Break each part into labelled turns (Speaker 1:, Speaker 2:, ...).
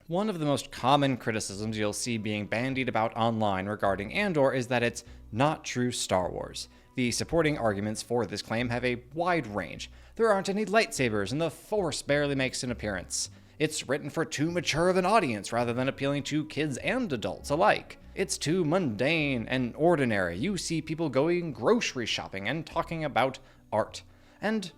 Speaker 1: One of the most common criticisms you'll see being bandied about online regarding Andor is that it's not true Star Wars. The supporting arguments for this claim have a wide range. There aren't any lightsabers, and the Force barely makes an appearance. It's written for too mature of an audience rather than appealing to kids and adults alike. It's too mundane and ordinary. You see people going grocery shopping and talking about art. And,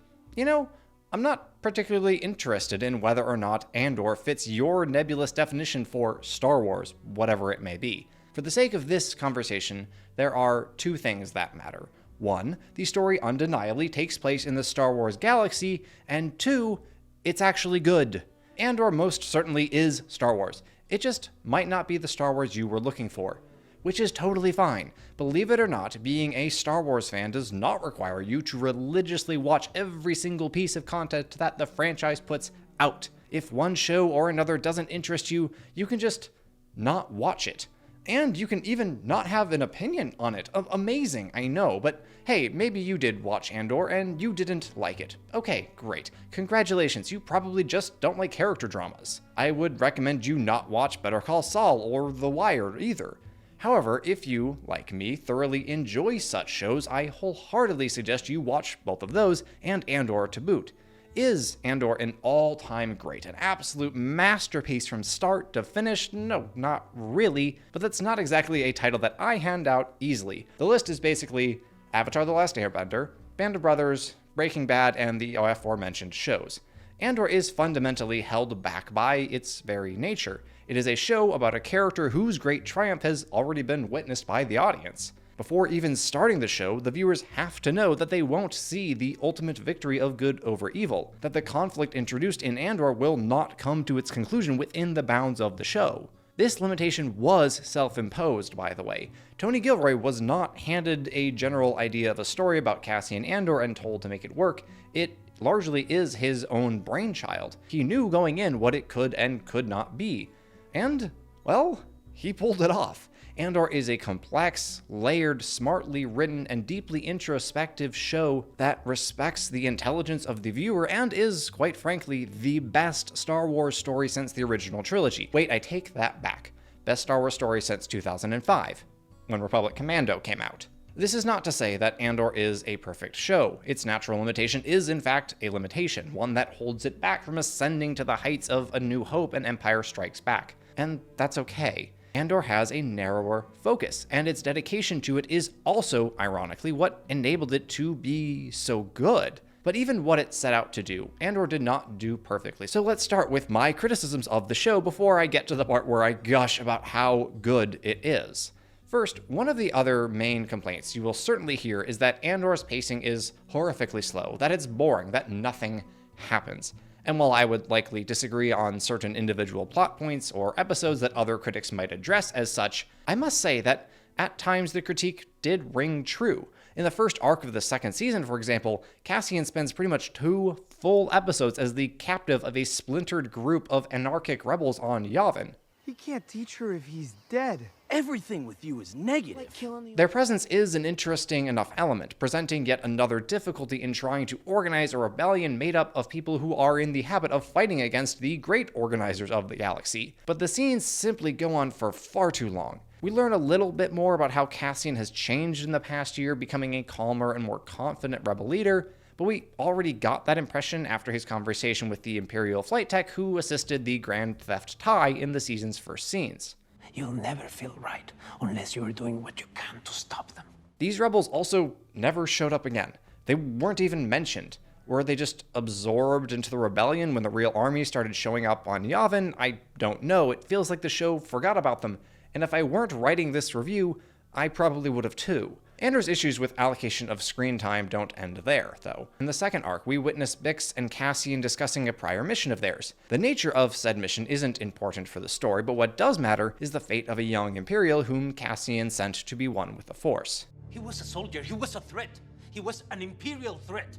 Speaker 1: I'm not particularly interested in whether or not Andor fits your nebulous definition for Star Wars, whatever it may be. For the sake of this conversation, there are two things that matter. One, the story undeniably takes place in the Star Wars galaxy, and two, it's actually good. Andor most certainly is Star Wars. It just might not be the Star Wars you were looking for, which is totally fine. Believe it or not, being a Star Wars fan does not require you to religiously watch every single piece of content that the franchise puts out. If one show or another doesn't interest you, you can just not watch it. And you can even not have an opinion on it. Amazing, I know, but hey, maybe you did watch Andor and you didn't like it. Okay, great. Congratulations, you probably just don't like character dramas. I would recommend you not watch Better Call Saul or The Wire either. However, if you, like me, thoroughly enjoy such shows, I wholeheartedly suggest you watch both of those and Andor to boot. Is Andor an all-time great, an absolute masterpiece from start to finish? No, not really, but that's not exactly a title that I hand out easily. The list is basically Avatar: The Last Airbender, Band of Brothers, Breaking Bad, and the aforementioned shows. Andor is fundamentally held back by its very nature. It is a show about a character whose great triumph has already been witnessed by the audience. Before even starting the show, the viewers have to know that they won't see the ultimate victory of good over evil, that the conflict introduced in Andor will not come to its conclusion within the bounds of the show. This limitation was self-imposed, by the way. Tony Gilroy was not handed a general idea of a story about Cassian Andor and told to make it work. It largely is his own brainchild. He knew going in what it could and could not be. And, well, he pulled it off. Andor is a complex, layered, smartly written, and deeply introspective show that respects the intelligence of the viewer and is, quite frankly, the best Star Wars story since the original trilogy. Wait, I take that back. Best Star Wars story since 2005, when Republic Commando came out. This is not to say that Andor is a perfect show. Its natural limitation is, in fact, a limitation, one that holds it back from ascending to the heights of A New Hope and Empire Strikes Back. And that's okay. Andor has a narrower focus, and its dedication to it is also, ironically, what enabled it to be so good. But even what it set out to do, Andor did not do perfectly. So let's start with my criticisms of the show before I get to the part where I gush about how good it is. First, one of the other main complaints you will certainly hear is that Andor's pacing is horrifically slow, that it's boring, that nothing happens. And while I would likely disagree on certain individual plot points or episodes that other critics might address as such, I must say that at times the critique did ring true. In the first arc of the second season, for example, Cassian spends pretty much 2 full episodes as the captive of a splintered group of anarchic rebels on Yavin.
Speaker 2: He can't teach her if he's dead. Everything with you is negative.
Speaker 1: Their presence is an interesting enough element, presenting yet another difficulty in trying to organize a rebellion made up of people who are in the habit of fighting against the great organizers of the galaxy. But the scenes simply go on for far too long. We learn a little bit more about how Cassian has changed in the past year, becoming a calmer and more confident rebel leader, but we already got that impression after his conversation with the Imperial flight tech who assisted the Grand Theft Tai in the season's first scenes.
Speaker 3: You'll never feel right unless you're doing what you can to stop them.
Speaker 1: These rebels also never showed up again. They weren't even mentioned. Were they just absorbed into the rebellion when the real army started showing up on Yavin? I don't know. It feels like the show forgot about them. And if I weren't writing this review, I probably would have too. Andor's issues with allocation of screen time don't end there, though. In the second arc, we witness Bix and Cassian discussing a prior mission of theirs. The nature of said mission isn't important for the story, but what does matter is the fate of a young Imperial whom Cassian sent to be one with the Force.
Speaker 4: He was a soldier, he was a threat. He was an Imperial threat.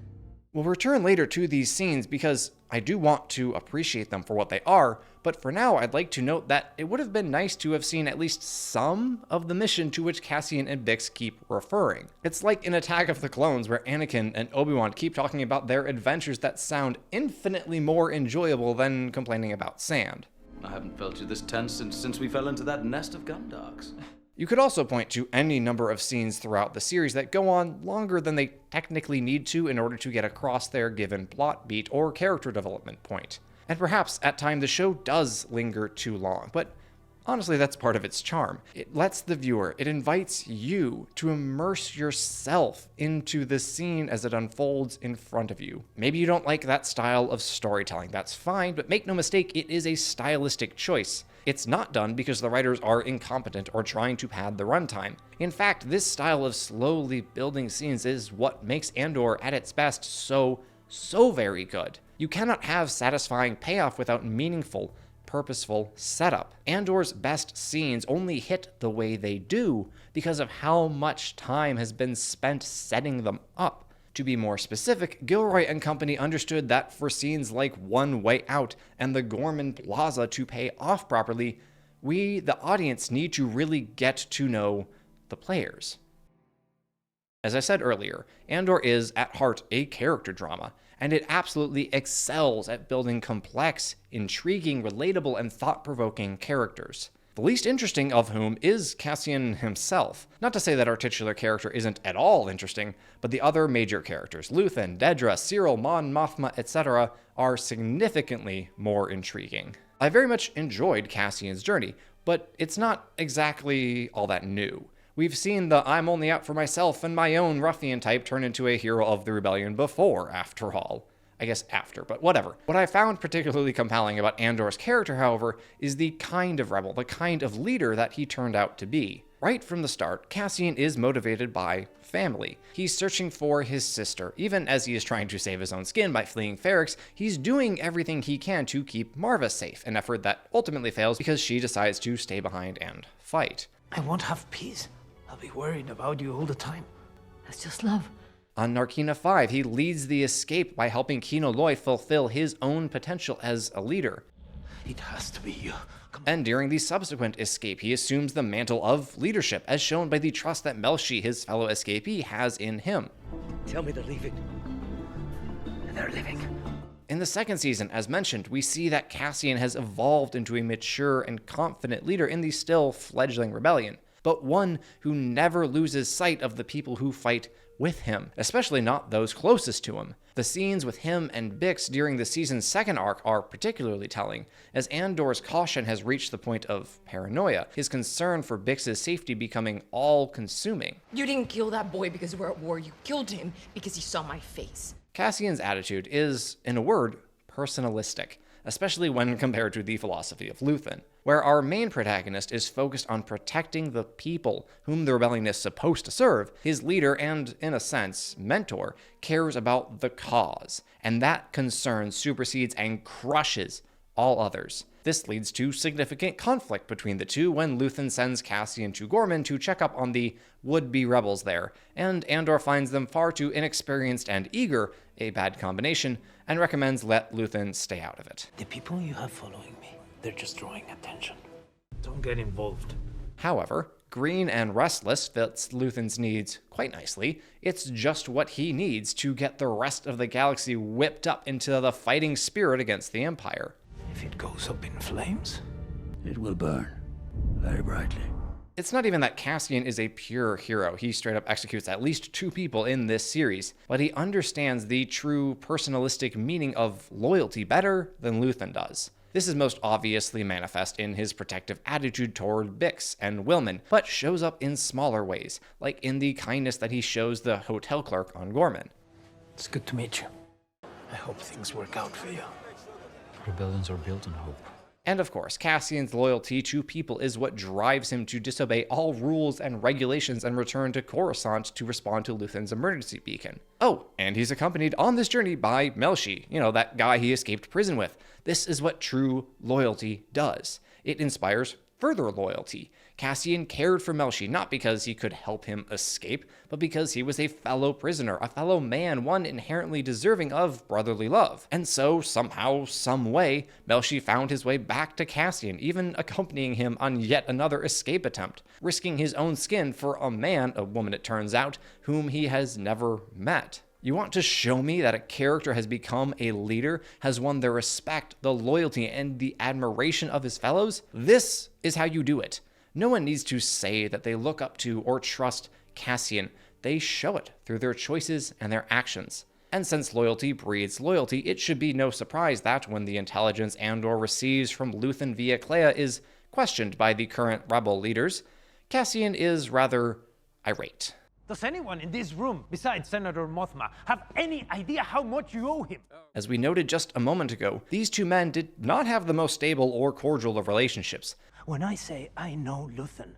Speaker 1: We'll return later to these scenes because I do want to appreciate them for what they are, but for now I'd like to note that it would have been nice to have seen at least some of the mission to which Cassian and Bix keep referring. It's like in Attack of the Clones where Anakin and Obi-Wan keep talking about their adventures that sound infinitely more enjoyable than complaining about sand.
Speaker 5: I haven't felt you this tense since we fell into that nest of gundogs.
Speaker 1: You could also point to any number of scenes throughout the series that go on longer than they technically need to in order to get across their given plot beat or character development point. And perhaps at times the show does linger too long, but honestly that's part of its charm. It lets the viewer, it invites you to immerse yourself into the scene as it unfolds in front of you. Maybe you don't like that style of storytelling, that's fine, but make no mistake, it is a stylistic choice. It's not done because the writers are incompetent or trying to pad the runtime. In fact, this style of slowly building scenes is what makes Andor at its best so very good. You cannot have satisfying payoff without meaningful, purposeful setup. Andor's best scenes only hit the way they do because of how much time has been spent setting them up. To be more specific, Gilroy and company understood that for scenes like One Way Out and the Gorman Plaza to pay off properly, we, the audience, need to really get to know the players. As I said earlier, Andor is, at heart, a character drama, and it absolutely excels at building complex, intriguing, relatable, and thought-provoking characters. The least interesting of whom is Cassian himself. Not to say that our titular character isn't at all interesting, but the other major characters, Luthen, Dedra, Siril, Mon Mothma, etc., are significantly more intriguing. I very much enjoyed Cassian's journey, but it's not exactly all that new. We've seen the I'm only out for myself and my own ruffian type turn into a hero of the rebellion before, after all. I guess after, but whatever. What I found particularly compelling about Andor's character, however, is the kind of rebel, the kind of leader that he turned out to be. Right from the start, Cassian is motivated by family. He's searching for his sister. Even as he is trying to save his own skin by fleeing Ferrix, he's doing everything he can to keep Marva safe, an effort that ultimately fails because she decides to stay behind and fight.
Speaker 3: I won't have peace. I'll be worried about you all the time.
Speaker 6: That's just love.
Speaker 1: On Narkina 5, he leads the escape by helping Kino Loy fulfill his own potential as a leader.
Speaker 3: It has to be you.
Speaker 1: And during the subsequent escape, he assumes the mantle of leadership, as shown by the trust that Melshi, his fellow escapee, has in him.
Speaker 2: Tell me they're leaving.
Speaker 3: They're leaving.
Speaker 1: In the second season, as mentioned, we see that Cassian has evolved into a mature and confident leader in the still fledgling rebellion, but one who never loses sight of the people who fight with him, especially not those closest to him. The scenes with him and Bix during the season's second arc are particularly telling, as Andor's caution has reached the point of paranoia, his concern for Bix's safety becoming all-consuming.
Speaker 6: You didn't kill that boy because we're at war. You killed him because he saw my face.
Speaker 1: Cassian's attitude is, in a word, personalistic, especially when compared to the philosophy of Luthen, where our main protagonist is focused on protecting the people whom the rebellion is supposed to serve. His leader and, in a sense, mentor, cares about the cause, and that concern supersedes and crushes all others. This leads to significant conflict between the two when Luthen sends Cassian to Gorman to check up on the would-be rebels there, and Andor finds them far too inexperienced and eager, a bad combination, and recommends let Luthen stay out of it.
Speaker 3: The people you have following me, they're just drawing attention. Don't get involved.
Speaker 1: However, green and restless fits Luthen's needs quite nicely. It's just what he needs to get the rest of the galaxy whipped up into the fighting spirit against the Empire.
Speaker 3: If it goes up in flames,
Speaker 2: It will burn very brightly.
Speaker 1: It's not even that Cassian is a pure hero. He straight up executes at least 2 people in this series, but he understands the true personalistic meaning of loyalty better than Luthen does. This is most obviously manifest in his protective attitude toward Bix and Willman, but shows up in smaller ways, like in the kindness that he shows the hotel clerk on Gorman.
Speaker 3: it's good to meet you. I hope things work out for you.
Speaker 7: Rebellions are built on hope.
Speaker 1: And of course, Cassian's loyalty to people is what drives him to disobey all rules and regulations and return to Coruscant to respond to Luthen's emergency beacon. Oh, and he's accompanied on this journey by Melshi, that guy he escaped prison with. This is what true loyalty does. It inspires further loyalty. Cassian cared for Melshi not because he could help him escape, but because he was a fellow prisoner, a fellow man, one inherently deserving of brotherly love. And so, somehow, some way, Melshi found his way back to Cassian, even accompanying him on yet another escape attempt, risking his own skin for a woman it turns out, whom he has never met. You want to show me that a character has become a leader, has won the respect, the loyalty, and the admiration of his fellows? This is how you do it. No one needs to say that they look up to or trust Cassian. They show it through their choices and their actions. And since loyalty breeds loyalty, it should be no surprise that when the intelligence Andor receives from Luthen via Clea is questioned by the current rebel leaders, Cassian is rather irate.
Speaker 8: Does anyone in this room, besides Senator Mothma, have any idea how much you owe him?
Speaker 1: As we noted just a moment ago, these two men did not have the most stable or cordial of relationships.
Speaker 3: When I say I know Luthen,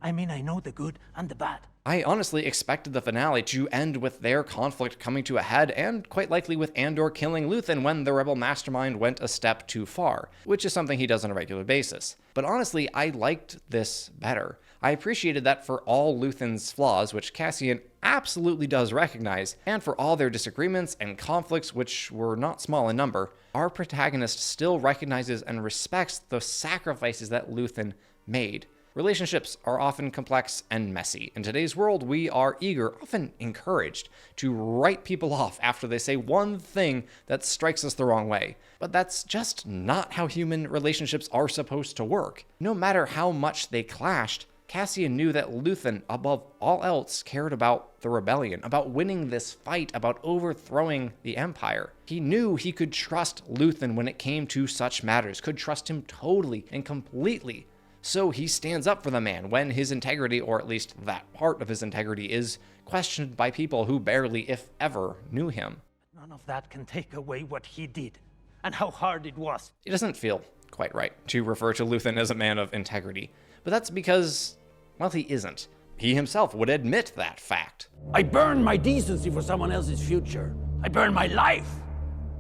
Speaker 3: I mean I know the good and the bad.
Speaker 1: I honestly expected the finale to end with their conflict coming to a head, and quite likely with Andor killing Luthen when the rebel mastermind went a step too far, which is something he does on a regular basis. But honestly, I liked this better. I appreciated that for all Luthen's flaws, which Cassian absolutely does recognize, and for all their disagreements and conflicts, which were not small in number, our protagonist still recognizes and respects the sacrifices that Luthen made. Relationships are often complex and messy. In today's world, we are eager, often encouraged, to write people off after they say one thing that strikes us the wrong way. But that's just not how human relationships are supposed to work. No matter how much they clashed, Cassian knew that Luthen, above all else, cared about the rebellion, about winning this fight, about overthrowing the Empire. He knew he could trust Luthen when it came to such matters, could trust him totally and completely. So he stands up for the man when his integrity, or at least that part of his integrity, is questioned by people who barely, if ever, knew him.
Speaker 8: None of that can take away what he did, and how hard it was.
Speaker 1: It doesn't feel quite right to refer to Luthen as a man of integrity, but that's because, well, he isn't. He himself would admit that fact.
Speaker 3: I burn my decency for someone else's future. I burn my life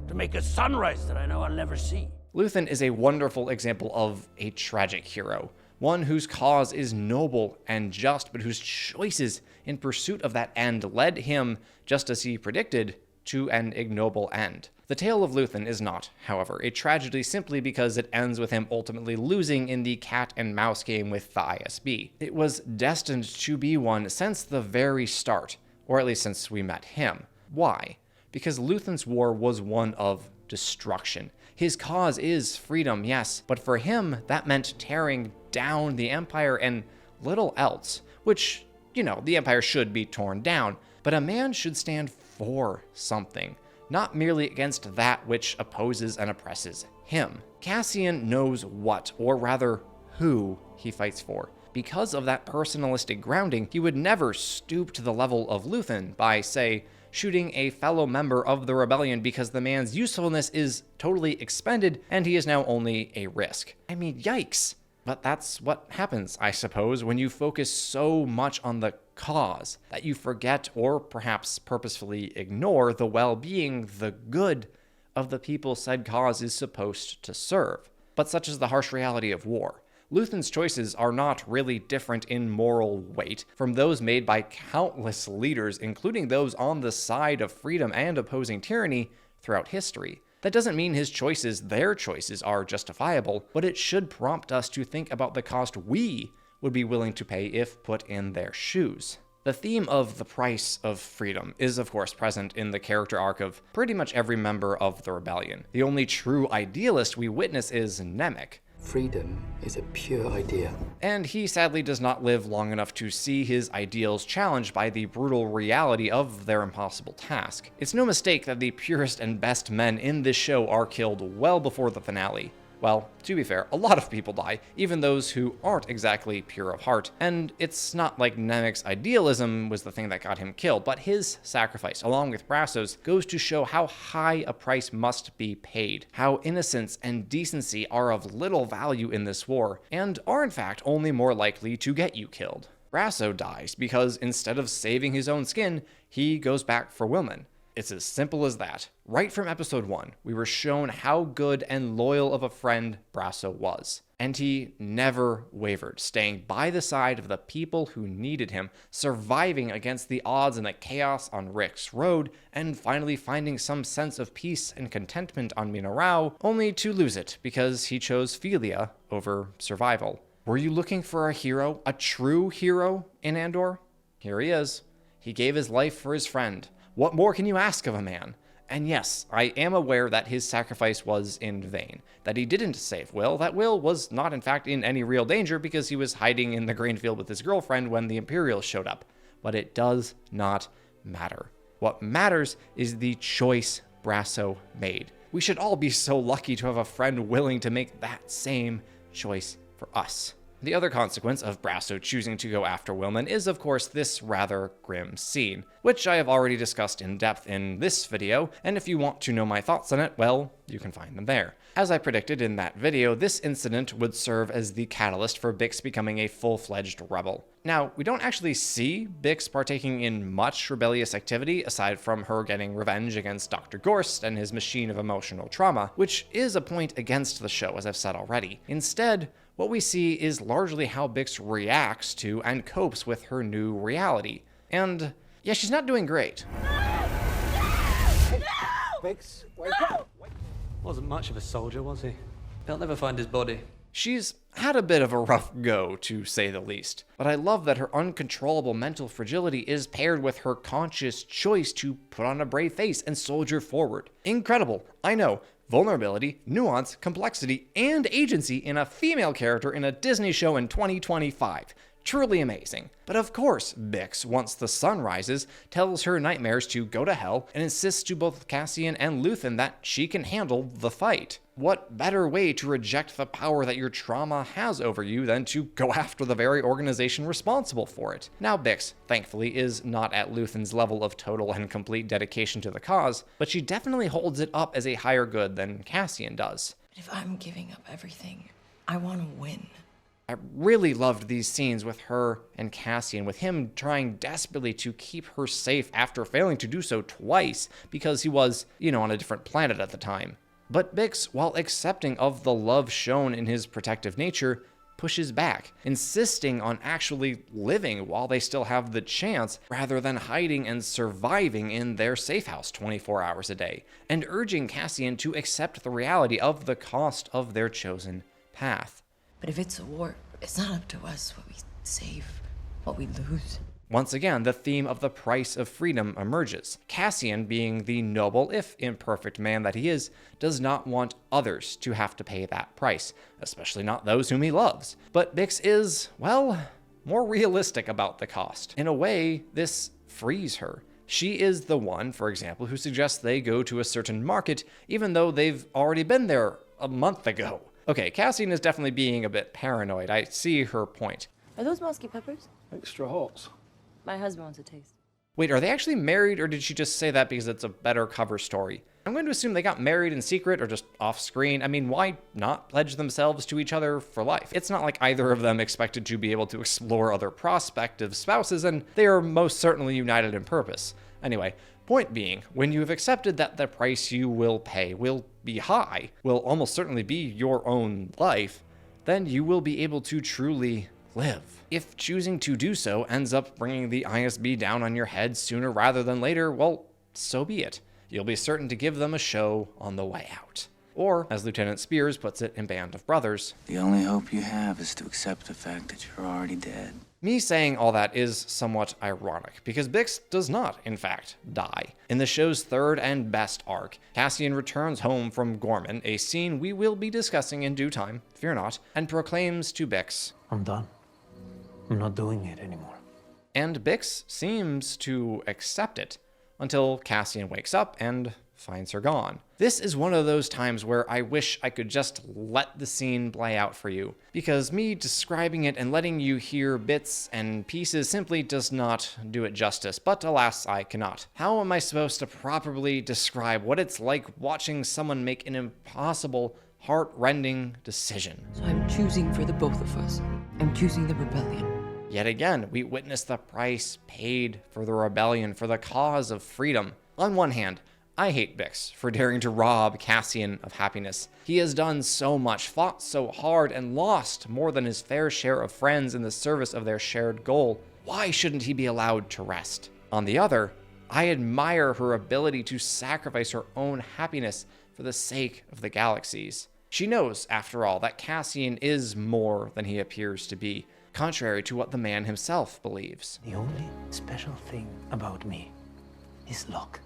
Speaker 3: to make a sunrise that I know I'll never see.
Speaker 1: Luthen is a wonderful example of a tragic hero, one whose cause is noble and just, but whose choices in pursuit of that end led him, just as he predicted, to an ignoble end. The tale of Luthen is not, however, a tragedy simply because it ends with him ultimately losing in the cat and mouse game with the ISB. It was destined to be one since the very start, or at least since we met him. Why? Because Luthen's war was one of destruction. His cause is freedom, yes, but for him, that meant tearing down the Empire and little else, which, the Empire should be torn down, but a man should stand for something, not merely against that which opposes and oppresses him. Cassian knows what, or rather, who he fights for. Because of that personalistic grounding, he would never stoop to the level of Luthen by, say, shooting a fellow member of the rebellion because the man's usefulness is totally expended and he is now only a risk. I mean, yikes. But that's what happens, I suppose, when you focus so much on the cause that you forget or perhaps purposefully ignore the well-being, the good of the people said cause is supposed to serve. But such is the harsh reality of war. Luthen's choices are not really different in moral weight from those made by countless leaders, including those on the side of freedom and opposing tyranny throughout history. That doesn't mean his choices, their choices, are justifiable, but it should prompt us to think about the cost we would be willing to pay if put in their shoes. The theme of the price of freedom is, of course, present in the character arc of pretty much every member of the rebellion. The only true idealist we witness is Nemik.
Speaker 9: Freedom is a pure idea.
Speaker 1: And he sadly does not live long enough to see his ideals challenged by the brutal reality of their impossible task. It's no mistake that the purest and best men in this show are killed well before the finale. Well, to be fair, a lot of people die, even those who aren't exactly pure of heart, and it's not like Nemik's idealism was the thing that got him killed, but his sacrifice, along with Brasso's, goes to show how high a price must be paid, how innocence and decency are of little value in this war, and are in fact only more likely to get you killed. Brasso dies because instead of saving his own skin, he goes back for Wilman. It's as simple as that. Right from episode 1, we were shown how good and loyal of a friend Brasso was. And he never wavered, staying by the side of the people who needed him, surviving against the odds and the chaos on Rick's road, and finally finding some sense of peace and contentment on Minarau, only to lose it because he chose Philia over survival. Were you looking for a hero, a true hero in Andor? Here he is. He gave his life for his friend. What more can you ask of a man? And yes, I am aware that his sacrifice was in vain, that he didn't save Will, that Will was not in fact in any real danger because he was hiding in the grain field with his girlfriend when the Imperials showed up. But it does not matter. What matters is the choice Brasso made. We should all be so lucky to have a friend willing to make that same choice for us. The other consequence of Brasso choosing to go after Willman is, of course, this rather grim scene, which I have already discussed in depth in this video, and if you want to know my thoughts on it, well, you can find them there. As I predicted in that video, this incident would serve as the catalyst for Bix becoming a full-fledged rebel. Now, we don't actually see Bix partaking in much rebellious activity aside from her getting revenge against Dr. Gorst and his machine of emotional trauma, which is a point against the show, as I've said already. Instead, what we see is largely how Bix reacts to and copes with her new reality. And yeah, she's not doing great.
Speaker 3: Bix, wake up!
Speaker 7: Wasn't much of a soldier, was he? They'll never find his body.
Speaker 1: She's had a bit of a rough go, to say the least, but I love that her uncontrollable mental fragility is paired with her conscious choice to put on a brave face and soldier forward. Incredible, I know. Vulnerability, nuance, complexity, and agency in a female character in a Disney show in 2025. Truly amazing. But of course, Bix, once the sun rises, tells her nightmares to go to hell and insists to both Cassian and Luthen that she can handle the fight. What better way to reject the power that your trauma has over you than to go after the very organization responsible for it? Now, Bix, thankfully, is not at Luthen's level of total and complete dedication to the cause, but she definitely holds it up as a higher good than Cassian does.
Speaker 6: But if I'm giving up everything, I want to win.
Speaker 1: I really loved these scenes with her and Cassian, with him trying desperately to keep her safe after failing to do so twice because he was, on a different planet at the time. But Bix, while accepting of the love shown in his protective nature, pushes back, insisting on actually living while they still have the chance, rather than hiding and surviving in their safe house 24 hours a day, and urging Cassian to accept the reality of the cost of their chosen path.
Speaker 6: But if it's a war, it's not up to us what we save, what we lose.
Speaker 1: Once again, the theme of the price of freedom emerges. Cassian, being the noble, if imperfect man that he is, does not want others to have to pay that price, especially not those whom he loves. But Bix is, well, more realistic about the cost. In a way, this frees her. She is the one, for example, who suggests they go to a certain market, even though they've already been there a month ago. Okay, Cassian is definitely being a bit paranoid. I see her point.
Speaker 10: Are those musky peppers?
Speaker 3: Extra hot.
Speaker 10: My husband wants a taste.
Speaker 1: Wait, are they actually married, or did she just say that because it's a better cover story? I'm going to assume they got married in secret or just off screen. I mean, why not pledge themselves to each other for life? It's not like either of them expected to be able to explore other prospective spouses, and they are most certainly united in purpose. Anyway, point being, when you have accepted that the price you will pay will be high, will almost certainly be your own life, then you will be able to truly live. If choosing to do so ends up bringing the ISB down on your head sooner rather than later, well, so be it. You'll be certain to give them a show on the way out. Or, as Lieutenant Spears puts it in Band of Brothers,
Speaker 11: the only hope you have is to accept the fact that you're already dead.
Speaker 1: Me saying all that is somewhat ironic, because Bix does not, in fact, die. In the show's third and best arc, Cassian returns home from Gorman, a scene we will be discussing in due time, fear not, and proclaims to Bix,
Speaker 3: I'm done. I'm not doing it anymore.
Speaker 1: And Bix seems to accept it, until Cassian wakes up and finds her gone. This is one of those times where I wish I could just let the scene play out for you, because me describing it and letting you hear bits and pieces simply does not do it justice, but alas, I cannot. How am I supposed to properly describe what it's like watching someone make an impossible, heart-rending decision?
Speaker 6: So I'm choosing for the both of us. I'm choosing the rebellion.
Speaker 1: Yet again, we witness the price paid for the rebellion, for the cause of freedom. On one hand, I hate Bix for daring to rob Cassian of happiness. He has done so much, fought so hard, and lost more than his fair share of friends in the service of their shared goal. Why shouldn't he be allowed to rest? On the other, I admire her ability to sacrifice her own happiness for the sake of the galaxies. She knows, after all, that Cassian is more than he appears to be, contrary to what the man himself believes.
Speaker 3: The only special thing about me
Speaker 11: is luck.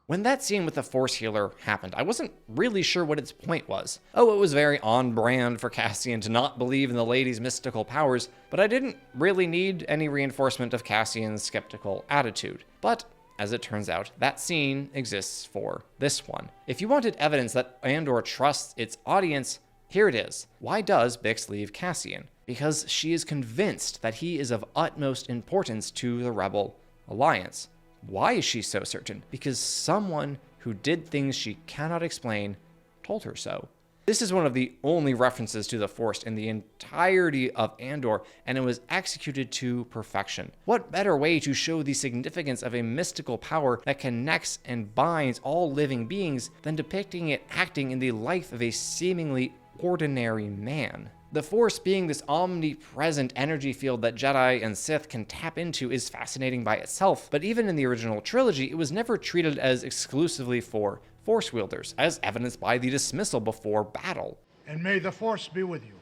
Speaker 1: When that scene with the Force healer happened, I wasn't really sure what its point was. Oh, it was very on brand for Cassian to not believe in the lady's mystical powers, but I didn't really need any reinforcement of Cassian's skeptical attitude. But as it turns out, that scene exists for this one. If you wanted evidence that Andor trusts its audience, here it is. Why does Bix leave Cassian? Because she is convinced that he is of utmost importance to the Rebel Alliance. Why is she so certain? Because someone who did things she cannot explain told her so. This is one of the only references to the Force in the entirety of Andor, and it was executed to perfection. What better way to show the significance of a mystical power that connects and binds all living beings than depicting it acting in the life of a seemingly ordinary man? The Force being this omnipresent energy field that Jedi and Sith can tap into is fascinating by itself, but even in the original trilogy, it was never treated as exclusively for Force wielders, as evidenced by the dismissal before battle.
Speaker 12: And may the Force be with you.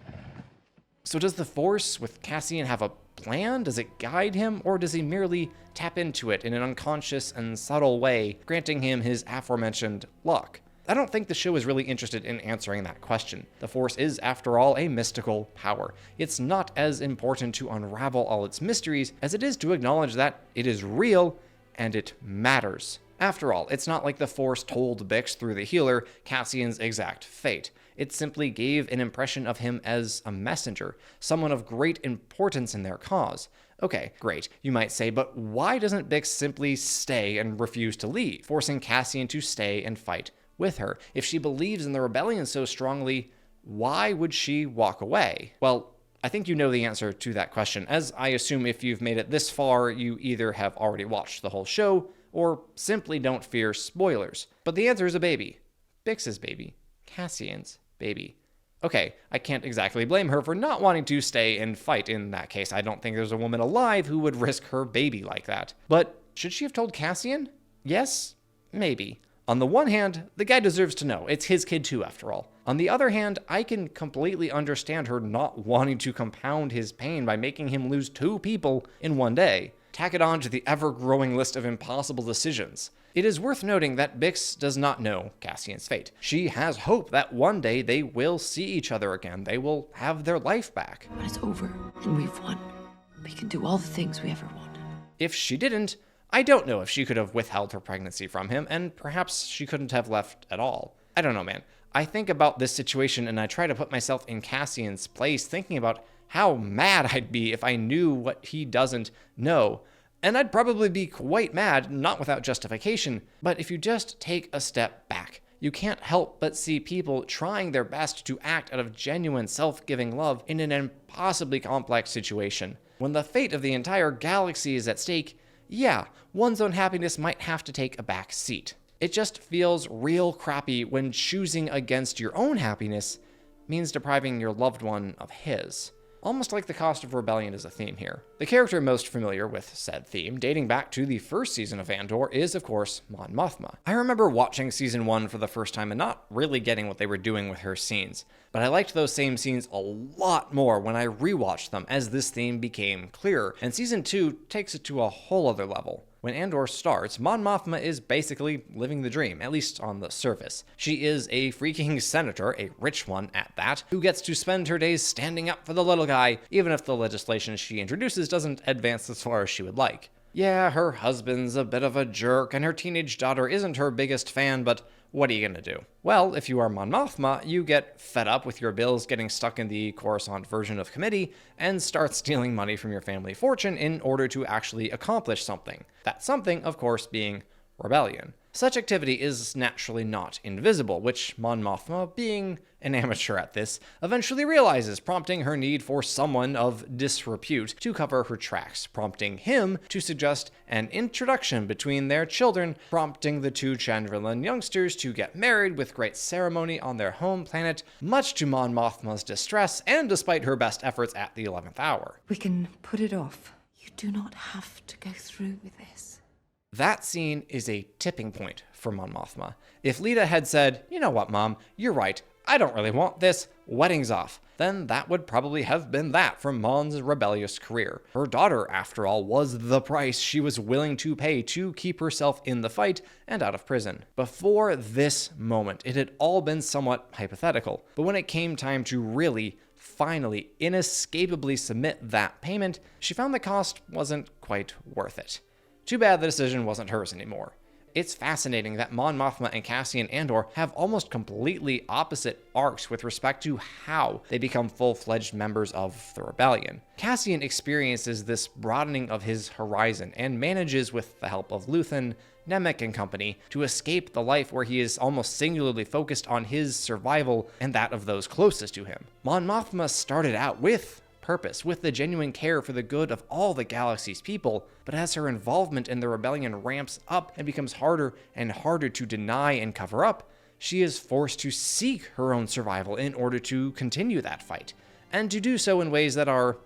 Speaker 1: So does the Force with Cassian have a plan? Does it guide him, or does he merely tap into it in an unconscious and subtle way, granting him his aforementioned luck? I don't think the show is really interested in answering that question. The Force is, after all, a mystical power. It's not as important to unravel all its mysteries as it is to acknowledge that it is real and it matters. After all, it's not like the Force told Bix through the healer Cassian's exact fate. It simply gave an impression of him as a messenger, someone of great importance in their cause. Okay, great, you might say, but why doesn't Bix simply stay and refuse to leave, forcing Cassian to stay and fight with her? If she believes in the rebellion so strongly, why would she walk away? Well, I think you know the answer to that question, as I assume if you've made it this far, you either have already watched the whole show or simply don't fear spoilers. But the answer is a baby. Bix's baby. Cassian's baby. Okay, I can't exactly blame her for not wanting to stay and fight in that case. I don't think there's a woman alive who would risk her baby like that. But should she have told Cassian? Yes, maybe. On the one hand, the guy deserves to know. It's his kid too, after all. On the other hand, I can completely understand her not wanting to compound his pain by making him lose 2 people in one day. Tack it on to the ever-growing list of impossible decisions. It is worth noting that Bix does not know Cassian's fate. She has hope that one day they will see each other again. They will have their life back.
Speaker 6: But it's over, and we've won. We can do all the things we ever wanted.
Speaker 1: If she didn't, I don't know if she could have withheld her pregnancy from him, and perhaps she couldn't have left at all. I don't know, man. I think about this situation and I try to put myself in Cassian's place, thinking about how mad I'd be if I knew what he doesn't know. And I'd probably be quite mad, not without justification, but if you just take a step back, you can't help but see people trying their best to act out of genuine self-giving love in an impossibly complex situation. When the fate of the entire galaxy is at stake, yeah, one's own happiness might have to take a back seat. It just feels real crappy when choosing against your own happiness means depriving your loved one of his. Almost like the cost of rebellion is a theme here. The character most familiar with said theme, dating back to the first season of Andor, is of course Mon Mothma. I remember watching season 1 for the first time and not really getting what they were doing with her scenes, but I liked those same scenes a lot more when I rewatched them as this theme became clearer, and season 2 takes it to a whole other level. When Andor starts, Mon Mothma is basically living the dream, at least on the surface. She is a freaking senator, a rich one at that, who gets to spend her days standing up for the little guy, even if the legislation she introduces doesn't advance as far as she would like. Yeah, her husband's a bit of a jerk, and her teenage daughter isn't her biggest fan, but what are you gonna do? Well, if you are Mon Mothma, you get fed up with your bills getting stuck in the Coruscant version of committee and start stealing money from your family fortune in order to actually accomplish something. That something, of course, being rebellion. Such activity is naturally not invisible, which Mon Mothma, being an amateur at this, eventually realizes, prompting her need for someone of disrepute to cover her tracks, prompting him to suggest an introduction between their children, prompting the 2 Chandrilan youngsters to get married with great ceremony on their home planet, much to Mon Mothma's distress and despite her best efforts at the 11th hour.
Speaker 6: We can put it off. You do not have to go through with this.
Speaker 1: That scene is a tipping point for Mon Mothma. If Lita had said, "You know what, Mom, you're right, I don't really want this, wedding's off. Then that would probably have been that for Mon's rebellious career. Her daughter, after all, was the price she was willing to pay to keep herself in the fight and out of prison. Before this moment, it had all been somewhat hypothetical, but when it came time to really, finally, inescapably submit that payment, she found the cost wasn't quite worth it. Too bad the decision wasn't hers anymore. It's fascinating that Mon Mothma and Cassian Andor have almost completely opposite arcs with respect to how they become full-fledged members of the rebellion. Cassian experiences this broadening of his horizon and manages, with the help of Luthen, Nemec and company, to escape the life where he is almost singularly focused on his survival and that of those closest to him. Mon Mothma started out with purpose, with the genuine care for the good of all the galaxy's people, but as her involvement in the rebellion ramps up and becomes harder and harder to deny and cover up, she is forced to seek her own survival in order to continue that fight, and to do so in ways that are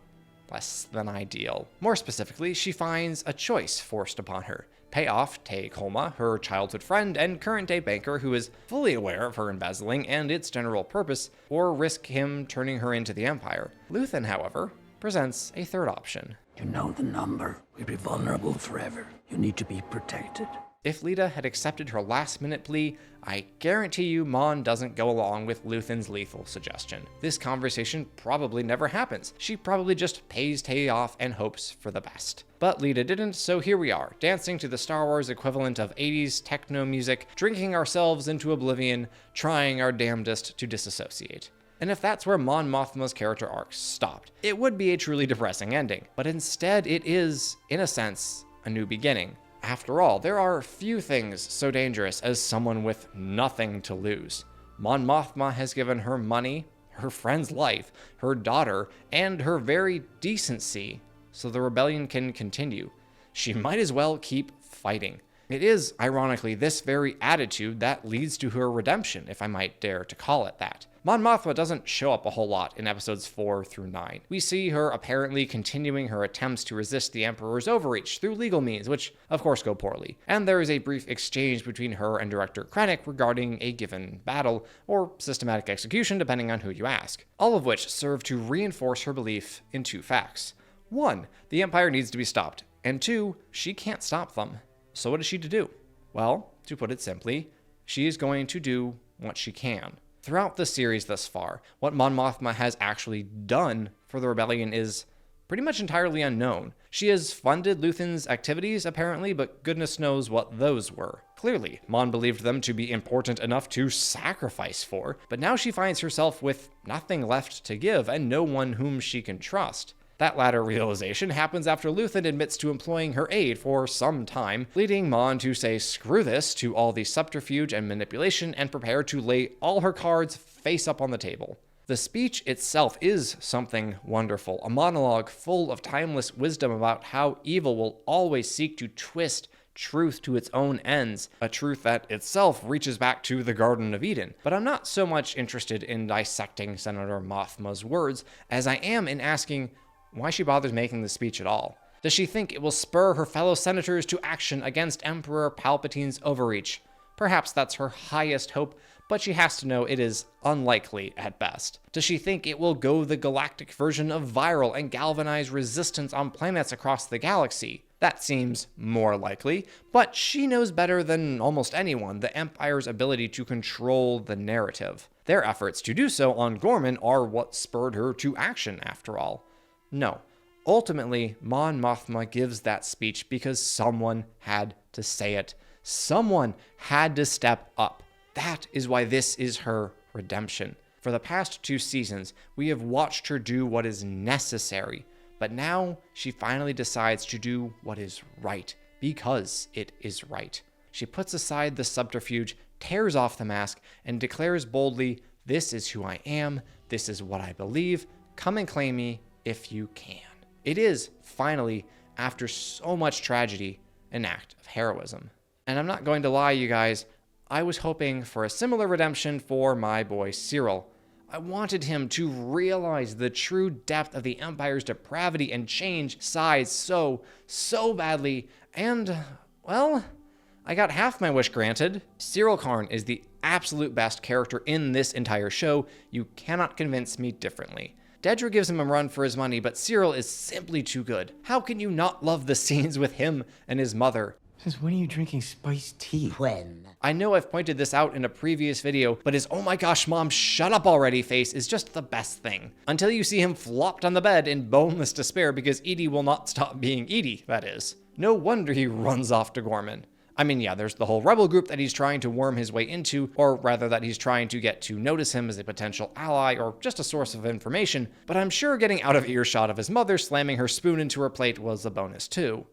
Speaker 1: less than ideal. More specifically, she finds a choice forced upon her. Pay off Te Koma, her childhood friend and current-day banker who is fully aware of her embezzling and its general purpose, or risk him turning her into the Empire. Luthen, however, presents a third option.
Speaker 3: You know the number. We'd be vulnerable forever. You need to be protected.
Speaker 1: If Lita had accepted her last-minute plea, I guarantee you Mon doesn't go along with Luthen's lethal suggestion. This conversation probably never happens. She probably just pays Tay off and hopes for the best. But Lita didn't, so here we are, dancing to the Star Wars equivalent of 80s techno music, drinking ourselves into oblivion, trying our damnedest to disassociate. And if that's where Mon Mothma's character arc stopped, it would be a truly depressing ending. But instead, it is, in a sense, a new beginning. After all, there are few things so dangerous as someone with nothing to lose. Mon Mothma has given her money, her friend's life, her daughter, and her very decency, so the rebellion can continue. She might as well keep fighting. It is, ironically, this very attitude that leads to her redemption, if I might dare to call it that. Mon Mothma doesn't show up a whole lot in episodes 4 through 9. We see her apparently continuing her attempts to resist the Emperor's overreach through legal means, which of course go poorly. And there is a brief exchange between her and Director Krennic regarding a given battle, or systematic execution depending on who you ask. All of which serve to reinforce her belief in two facts. 1, the Empire needs to be stopped, and 2, she can't stop them. So what is she to do? Well, to put it simply, she is going to do what she can. Throughout the series thus far, what Mon Mothma has actually done for the rebellion is pretty much entirely unknown. She has funded Luthen's activities, apparently, but goodness knows what those were. Clearly, Mon believed them to be important enough to sacrifice for, but now she finds herself with nothing left to give and no one whom she can trust. That latter realization happens after Luthen admits to employing her aid for some time, leading Mon to say screw this to all the subterfuge and manipulation and prepare to lay all her cards face up on the table. The speech itself is something wonderful, a monologue full of timeless wisdom about how evil will always seek to twist truth to its own ends, a truth that itself reaches back to the Garden of Eden. But I'm not so much interested in dissecting Senator Mothma's words as I am in asking why she bothers making the speech at all. Does she think it will spur her fellow senators to action against Emperor Palpatine's overreach? Perhaps that's her highest hope, but she has to know it is unlikely at best. Does she think it will go the galactic version of viral and galvanize resistance on planets across the galaxy? That seems more likely, but she knows better than almost anyone the Empire's ability to control the narrative. Their efforts to do so on Gorman are what spurred her to action, after all. No, ultimately, Mon Mothma gives that speech because someone had to say it. Someone had to step up. That is why this is her redemption. For the past 2 seasons, we have watched her do what is necessary, but now she finally decides to do what is right, because it is right. She puts aside the subterfuge, tears off the mask, and declares boldly, "This is who I am, this is what I believe, come and claim me if you can." It is, finally, after so much tragedy, an act of heroism. And I'm not going to lie, you guys, I was hoping for a similar redemption for my boy Siril. I wanted him to realize the true depth of the Empire's depravity and change sides so badly, and, well, I got half my wish granted. Siril Karn is the absolute best character in this entire show. You cannot convince me differently. Dedra gives him a run for his money, but Siril is simply too good. How can you not love the scenes with him and his mother?
Speaker 13: Since when are you drinking spiced tea?
Speaker 14: When?
Speaker 1: I know I've pointed this out in a previous video, but his "oh my gosh mom, shut up already" face is just the best thing. Until you see him flopped on the bed in boneless despair because Edie will not stop being Edie, that is. No wonder he runs off to Gorman. I mean, yeah, there's the whole rebel group that he's trying to worm his way into, or rather that he's trying to get to notice him as a potential ally or just a source of information, but I'm sure getting out of earshot of his mother slamming her spoon into her plate was a bonus too.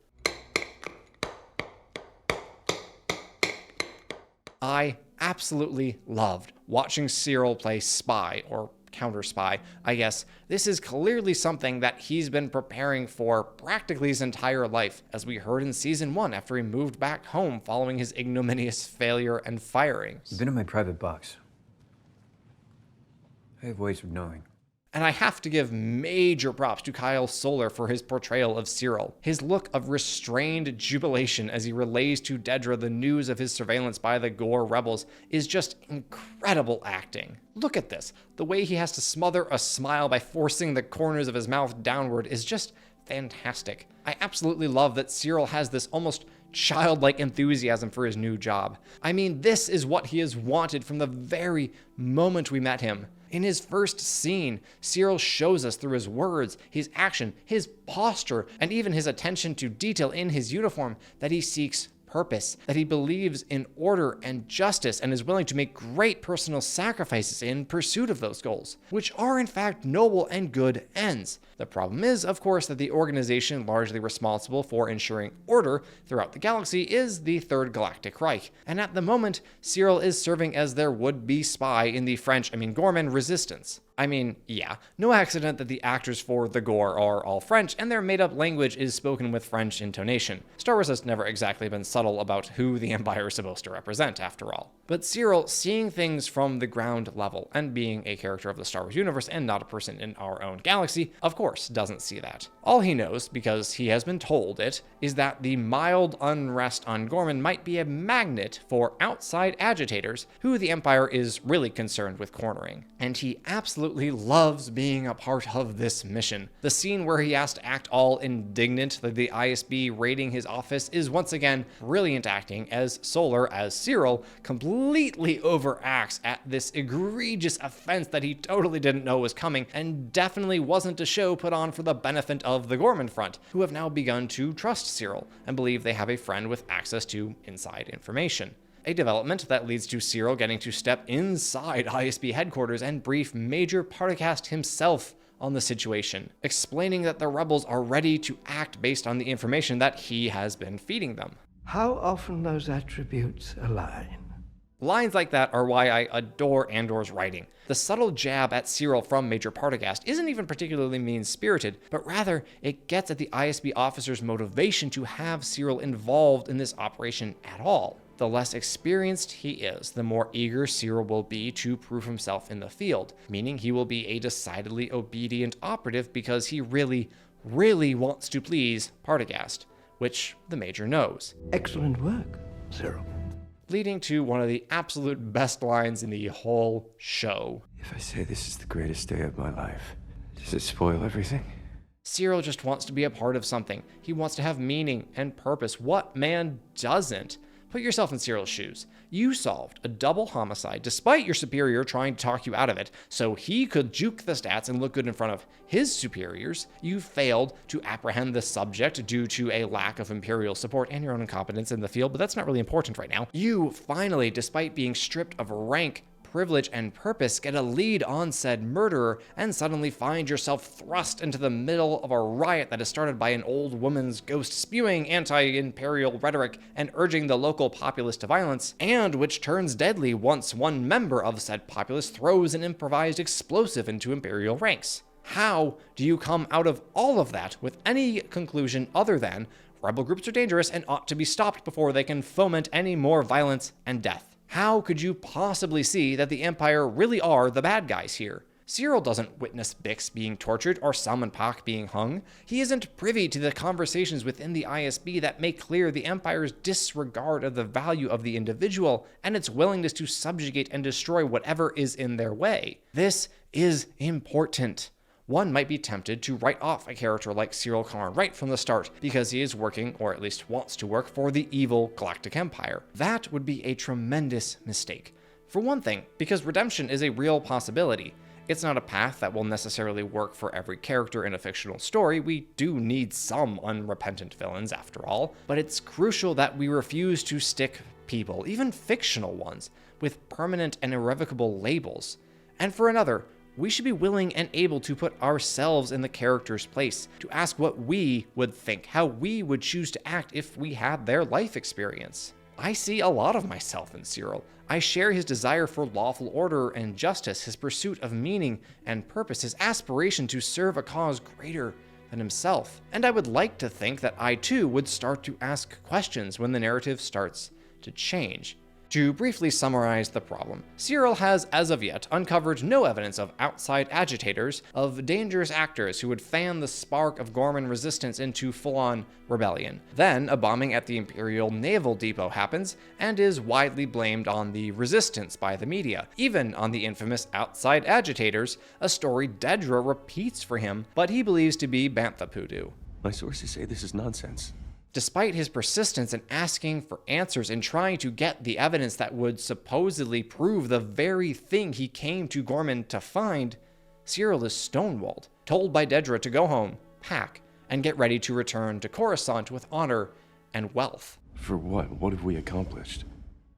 Speaker 1: I absolutely loved watching Siril play spy, or counter-spy, I guess. This is clearly something that he's been preparing for practically his entire life, as we heard in Season 1 after he moved back home following his ignominious failure and firing.
Speaker 13: You've been in my private box. I have ways of knowing.
Speaker 1: And I have to give major props to Kyle Soller for his portrayal of Siril. His look of restrained jubilation as he relays to Dedra the news of his surveillance by the Gore rebels is just incredible acting. Look at this. The way he has to smother a smile by forcing the corners of his mouth downward is just fantastic. I absolutely love that Siril has this almost childlike enthusiasm for his new job. I mean, this is what he has wanted from the very moment we met him. In his first scene, Siril shows us through his words, his action, his posture, and even his attention to detail in his uniform that he seeks purpose, that he believes in order and justice and is willing to make great personal sacrifices in pursuit of those goals, which are in fact noble and good ends. The problem is, of course, that the organization largely responsible for ensuring order throughout the galaxy is the Third Galactic Reich, and at the moment, Siril is serving as their would-be spy in the Gorman resistance. I mean, yeah, no accident that the actors for the Gore are all French, and their made-up language is spoken with French intonation. Star Wars has never exactly been subtle about who the Empire is supposed to represent, after all. But Siril, seeing things from the ground level, and being a character of the Star Wars universe and not a person in our own galaxy, of course doesn't see that. All he knows, because he has been told it, is that the mild unrest on Gorman might be a magnet for outside agitators who the Empire is really concerned with cornering. And he absolutely loves being a part of this mission. The scene where he has to act all indignant that the ISB raiding his office is once again brilliant acting, as Soller, as Siril, completely overacts at this egregious offense that he totally didn't know was coming, and definitely wasn't a show put on for the benefit of the Gorman front, who have now begun to trust Siril and believe they have a friend with access to inside information. A development that leads to Siril getting to step inside ISB headquarters and brief Major Partacast himself on the situation, explaining that the rebels are ready to act based on the information that he has been feeding them.
Speaker 15: How often those attributes align?
Speaker 1: Lines like that are why I adore Andor's writing. The subtle jab at Siril from Major Partagast isn't even particularly mean-spirited, but rather it gets at the ISB officer's motivation to have Siril involved in this operation at all. The less experienced he is, the more eager Siril will be to prove himself in the field, meaning he will be a decidedly obedient operative because he really wants to please Partagast, which the Major knows.
Speaker 15: Excellent work, Siril.
Speaker 1: Leading to one of the absolute best lines in the whole show.
Speaker 13: If I say this is the greatest day of my life, does it spoil everything?
Speaker 1: Siril just wants to be a part of something. He wants to have meaning and purpose. What man doesn't? Put yourself in Siril's shoes. You solved a double homicide despite your superior trying to talk you out of it, so he could juke the stats and look good in front of his superiors. You failed to apprehend the subject due to a lack of Imperial support and your own incompetence in the field, but that's not really important right now. You finally, despite being stripped of rank, privilege, and purpose, get a lead on said murderer and suddenly find yourself thrust into the middle of a riot that is started by an old woman's ghost spewing anti-imperial rhetoric and urging the local populace to violence, and which turns deadly once one member of said populace throws an improvised explosive into imperial ranks. How do you come out of all of that with any conclusion other than rebel groups are dangerous and ought to be stopped before they can foment any more violence and death? How could you possibly see that the Empire really are the bad guys here? Siril doesn't witness Bix being tortured or Salman Pak being hung. He isn't privy to the conversations within the ISB that make clear the Empire's disregard of the value of the individual and its willingness to subjugate and destroy whatever is in their way. This is important. One might be tempted to write off a character like Siril Karn right from the start because he is working, or at least wants to work, for the evil Galactic Empire. That would be a tremendous mistake. For one thing, because redemption is a real possibility. It's not a path that will necessarily work for every character in a fictional story. We do need some unrepentant villains after all, but it's crucial that we refuse to stick people, even fictional ones, with permanent and irrevocable labels. And for another, we should be willing and able to put ourselves in the character's place, to ask what we would think, how we would choose to act if we had their life experience. I see a lot of myself in Siril. I share his desire for lawful order and justice, his pursuit of meaning and purpose, his aspiration to serve a cause greater than himself. And I would like to think that I too would start to ask questions when the narrative starts to change. To briefly summarize the problem, Siril has, as of yet, uncovered no evidence of outside agitators, of dangerous actors who would fan the spark of Gorman resistance into full-on rebellion. Then, a bombing at the Imperial Naval Depot happens, and is widely blamed on the resistance by the media, even on the infamous outside agitators, a story Dedra repeats for him, but he believes to be Bantha Poodoo.
Speaker 13: My sources say this is nonsense.
Speaker 1: Despite his persistence in asking for answers and trying to get the evidence that would supposedly prove the very thing he came to Gorman to find, Siril is stonewalled, told by Dedra to go home, pack, and get ready to return to Coruscant with honor and wealth.
Speaker 13: For what? What have we accomplished?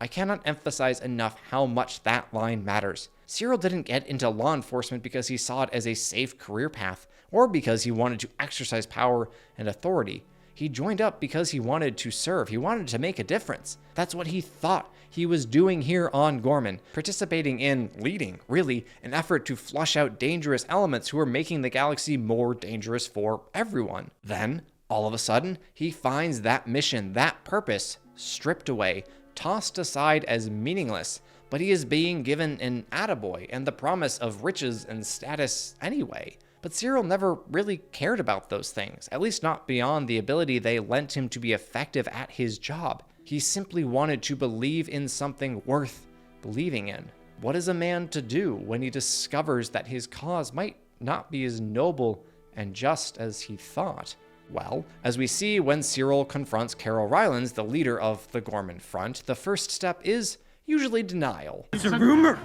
Speaker 1: I cannot emphasize enough how much that line matters. Siril didn't get into law enforcement because he saw it as a safe career path, or because he wanted to exercise power and authority. He joined up because he wanted to serve. He wanted to make a difference. That's what he thought he was doing here on Gorman, participating in, leading, really, an effort to flush out dangerous elements who were making the galaxy more dangerous for everyone. Then, all of a sudden, he finds that mission, that purpose, stripped away, tossed aside as meaningless, but he is being given an attaboy and the promise of riches and status anyway. But Siril never really cared about those things, at least not beyond the ability they lent him to be effective at his job. He simply wanted to believe in something worth believing in. What is a man to do when he discovers that his cause might not be as noble and just as he thought? Well, as we see when Siril confronts Carol Rylance, the leader of the Gorman Front, the first step is usually denial.
Speaker 8: It's a rumor!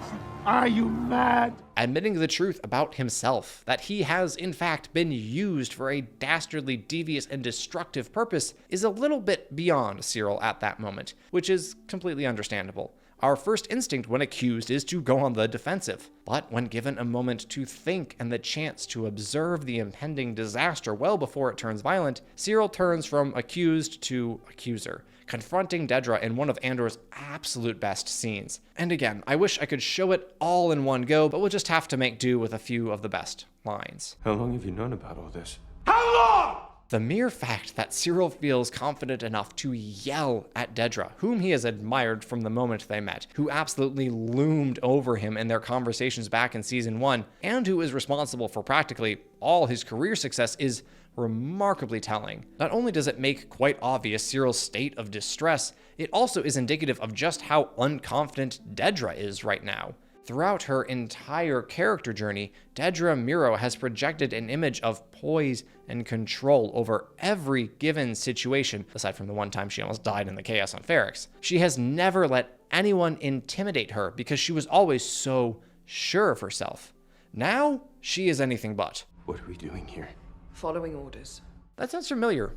Speaker 8: Are you mad?
Speaker 1: Admitting the truth about himself, that he has in fact been used for a dastardly, devious, and destructive purpose, is a little bit beyond Siril at that moment, which is completely understandable. Our first instinct when accused is to go on the defensive, but when given a moment to think and the chance to observe the impending disaster well before it turns violent, Siril turns from accused to accuser, confronting Dedra in one of Andor's absolute best scenes. And again, I wish I could show it all in one go, but we'll just have to make do with a few of the best lines.
Speaker 13: How long have you known about all this?
Speaker 8: How long?
Speaker 1: The mere fact that Siril feels confident enough to yell at Dedra, whom he has admired from the moment they met, who absolutely loomed over him in their conversations back in Season 1, and who is responsible for practically all his career success, is remarkably telling. Not only does it make quite obvious Siril's state of distress, it also is indicative of just how unconfident Dedra is right now. Throughout her entire character journey, Dedra Meero has projected an image of poise and control over every given situation, aside from the one time she almost died in the chaos on Ferrix. She has never let anyone intimidate her because she was always so sure of herself. Now, she is anything but.
Speaker 13: What are we doing here?
Speaker 6: Following orders.
Speaker 1: That sounds familiar.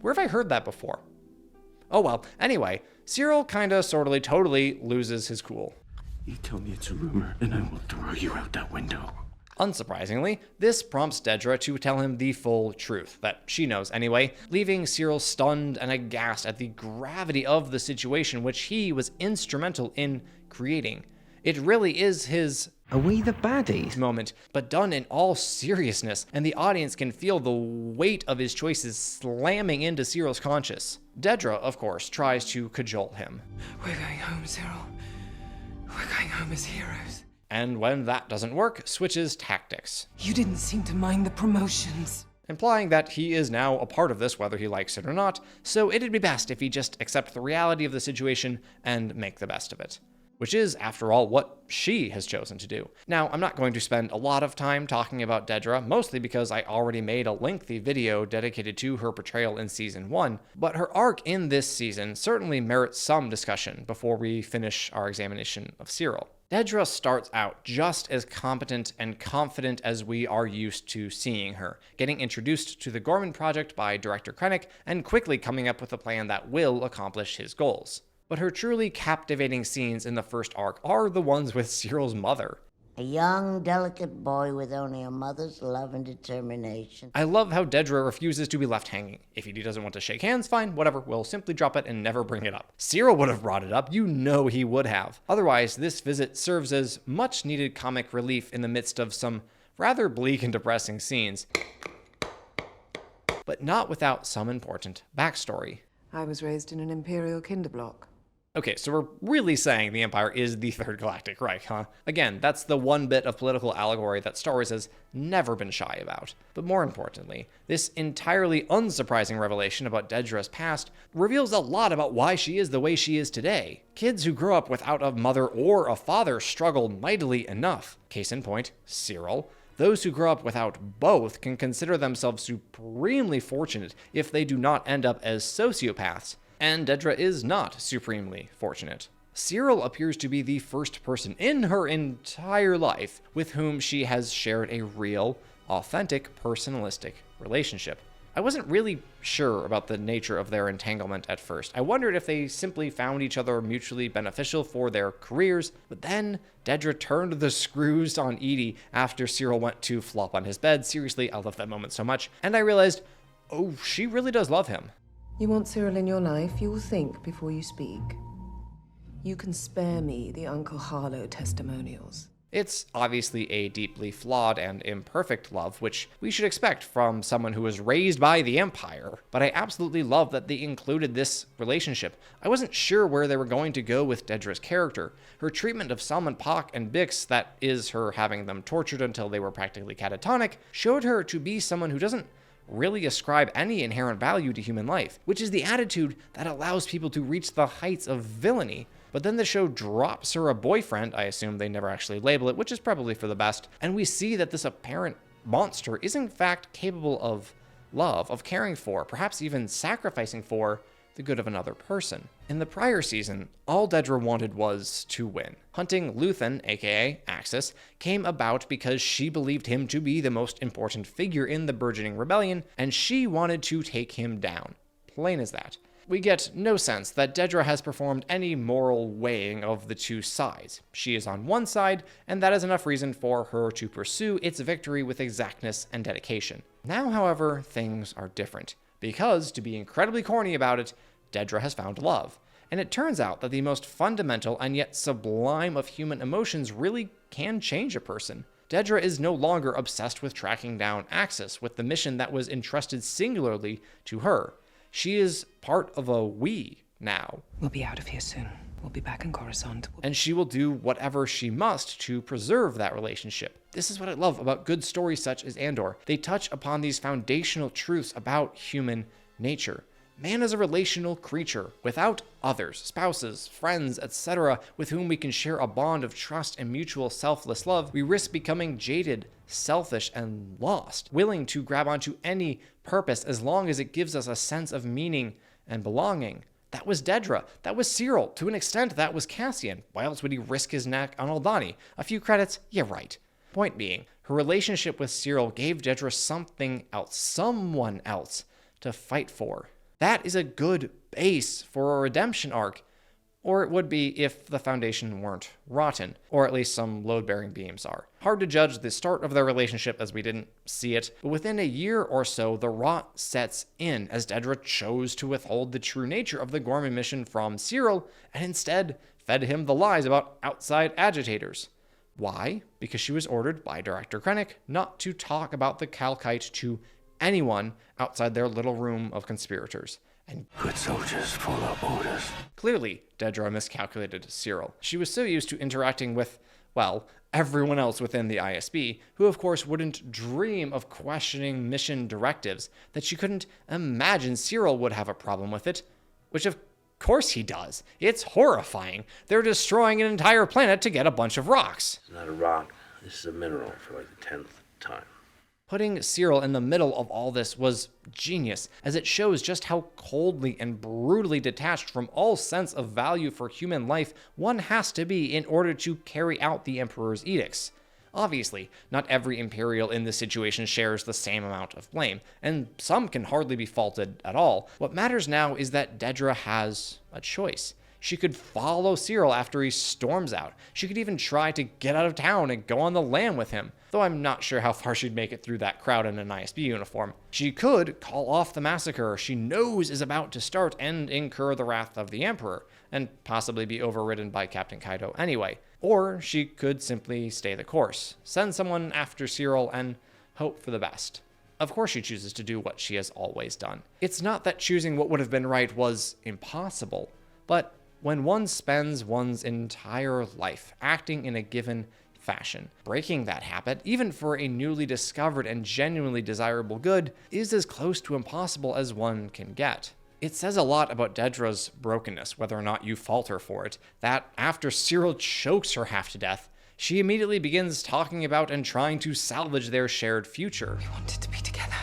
Speaker 1: Where have I heard that before? Oh well, anyway, Siril kinda, sortally, totally loses his cool.
Speaker 13: You tell me it's a rumor, and I will throw you out that window.
Speaker 1: Unsurprisingly, this prompts Dedra to tell him the full truth, that she knows anyway, leaving Siril stunned and aghast at the gravity of the situation which he was instrumental in creating. It really is his
Speaker 15: "Are we the baddies?"
Speaker 1: moment, but done in all seriousness, and the audience can feel the weight of his choices slamming into Siril's conscience. Dedra, of course, tries to cajole him.
Speaker 6: We're going home, Siril. We're going home as heroes.
Speaker 1: and when that doesn't work, switches tactics.
Speaker 6: You didn't seem to mind the promotions.
Speaker 1: Implying that he is now a part of this whether he likes it or not, so it'd be best if he just accept the reality of the situation and make the best of it. Which is, after all, what she has chosen to do. Now, I'm not going to spend a lot of time talking about Dedra, mostly because I already made a lengthy video dedicated to her portrayal in Season 1, but her arc in this season certainly merits some discussion before we finish our examination of Siril. Dedra starts out just as competent and confident as we are used to seeing her, getting introduced to the Gorman Project by Director Krennic and quickly coming up with a plan that will accomplish his goals. But her truly captivating scenes in the first arc are the ones with Siril's mother.
Speaker 14: A young, delicate boy with only a mother's love and determination.
Speaker 1: I love how Dedra refuses to be left hanging. If he doesn't want to shake hands, fine, whatever, we'll simply drop it and never bring it up. Siril would have brought it up, you know he would have. Otherwise, this visit serves as much needed comic relief in the midst of some rather bleak and depressing scenes, but not without some important backstory.
Speaker 16: I was raised in an Imperial kinderblock.
Speaker 1: Okay, so we're really saying the Empire is the Third Galactic Reich, huh? Again, that's the one bit of political allegory that Star Wars has never been shy about. But more importantly, this entirely unsurprising revelation about Dedra's past reveals a lot about why she is the way she is today. Kids who grow up without a mother or a father struggle mightily enough. Case in point, Siril. Those who grow up without both can consider themselves supremely fortunate if they do not end up as sociopaths. And Dedra is not supremely fortunate. Siril appears to be the first person in her entire life with whom she has shared a real, authentic, personalistic relationship. I wasn't really sure about the nature of their entanglement at first. I wondered if they simply found each other mutually beneficial for their careers, but then Dedra turned the screws on Edie after Siril went to flop on his bed. Seriously, I love that moment so much. And I realized, oh, she really does love him.
Speaker 16: You want Siril in your life, you will think before you speak. You can spare me the Uncle Harlow testimonials.
Speaker 1: It's obviously a deeply flawed and imperfect love, which we should expect from someone who was raised by the Empire, but I absolutely love that they included this relationship. I wasn't sure where they were going to go with Dedra's character. Her treatment of Salman Pak and Bix, that is her having them tortured until they were practically catatonic, showed her to be someone who doesn't really ascribe any inherent value to human life, which is the attitude that allows people to reach the heights of villainy. But then the show drops her a boyfriend, I assume they never actually label it, which is probably for the best, and we see that this apparent monster is in fact capable of love, of caring for, perhaps even sacrificing for the good of another person. In the prior season, all Dedra wanted was to win. Hunting Luthen, aka Axis, came about because she believed him to be the most important figure in the burgeoning rebellion, and she wanted to take him down. Plain as that. We get no sense that Dedra has performed any moral weighing of the two sides. She is on one side, and that is enough reason for her to pursue its victory with exactness and dedication. Now, however, things are different. Because, to be incredibly corny about it, Dedra has found love. And it turns out that the most fundamental and yet sublime of human emotions really can change a person. Dedra is no longer obsessed with tracking down Axis with the mission that was entrusted singularly to her. She is part of a we now.
Speaker 16: We'll be out of here soon. We'll be back in Coruscant.
Speaker 1: And she will do whatever she must to preserve that relationship. This is what I love about good stories such as Andor. They touch upon these foundational truths about human nature. Man is a relational creature without others, spouses, friends, etc., with whom we can share a bond of trust and mutual selfless love. We risk becoming jaded, selfish, and lost, willing to grab onto any purpose as long as it gives us a sense of meaning and belonging. That was Dedra. That was Siril. To an extent, that was Cassian. Why else would he risk his neck on Aldhani? A few credits? Yeah, right. Point being, her relationship with Siril gave Dedra something else, someone else, to fight for. That is a good base for a redemption arc, or it would be if the Foundation weren't rotten, or at least some load-bearing beams are. Hard to judge the start of their relationship as we didn't see it, but within a year or so, the rot sets in as Dedra chose to withhold the true nature of the Gorman mission from Siril, and instead fed him the lies about outside agitators. Why? Because she was ordered by Director Krennic not to talk about the Calcite to anyone outside their little room of conspirators. And
Speaker 15: good soldiers follow orders.
Speaker 1: Clearly, Dedra miscalculated Siril. She was so used to interacting with, well, everyone else within the ISB, who of course wouldn't dream of questioning mission directives, that she couldn't imagine Siril would have a problem with it, which of course he does. It's horrifying. They're destroying an entire planet to get a bunch of rocks.
Speaker 17: It's not a rock. This is a mineral for like the 10th time.
Speaker 1: Putting Siril in the middle of all this was genius, as it shows just how coldly and brutally detached from all sense of value for human life one has to be in order to carry out the Emperor's edicts. Obviously, not every Imperial in this situation shares the same amount of blame, and some can hardly be faulted at all. What matters now is that Dedra has a choice. She could follow Siril after he storms out. She could even try to get out of town and go on the lam with him, though I'm not sure how far she'd make it through that crowd in an ISB uniform. She could call off the massacre she knows is about to start and incur the wrath of the Emperor, and possibly be overridden by Captain Kaido anyway. Or she could simply stay the course, send someone after Siril, and hope for the best. Of course she chooses to do what she has always done. It's not that choosing what would have been right was impossible, but when one spends one's entire life acting in a given fashion, breaking that habit, even for a newly discovered and genuinely desirable good, is as close to impossible as one can get. It says a lot about Dedra's brokenness, whether or not you fault her for it, that after Siril chokes her half to death, she immediately begins talking about and trying to salvage their shared future.
Speaker 16: We wanted to be together.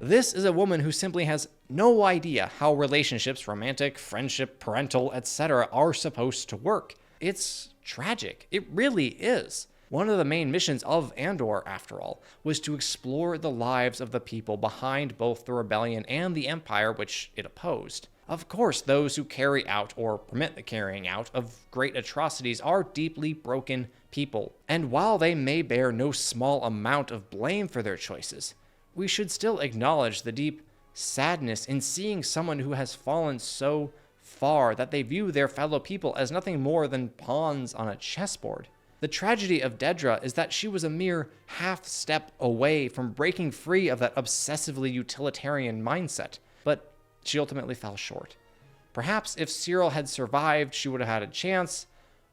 Speaker 1: This is a woman who simply has no idea how relationships, romantic, friendship, parental, etc. are supposed to work. It's tragic. It really is. One of the main missions of Andor, after all, was to explore the lives of the people behind both the rebellion and the empire which it opposed. Of course, those who carry out or permit the carrying out of great atrocities are deeply broken people, and while they may bear no small amount of blame for their choices, we should still acknowledge the deep sadness in seeing someone who has fallen so far that they view their fellow people as nothing more than pawns on a chessboard. The tragedy of Dedra is that she was a mere half step away from breaking free of that obsessively utilitarian mindset, but she ultimately fell short. Perhaps if Siril had survived, she would have had a chance,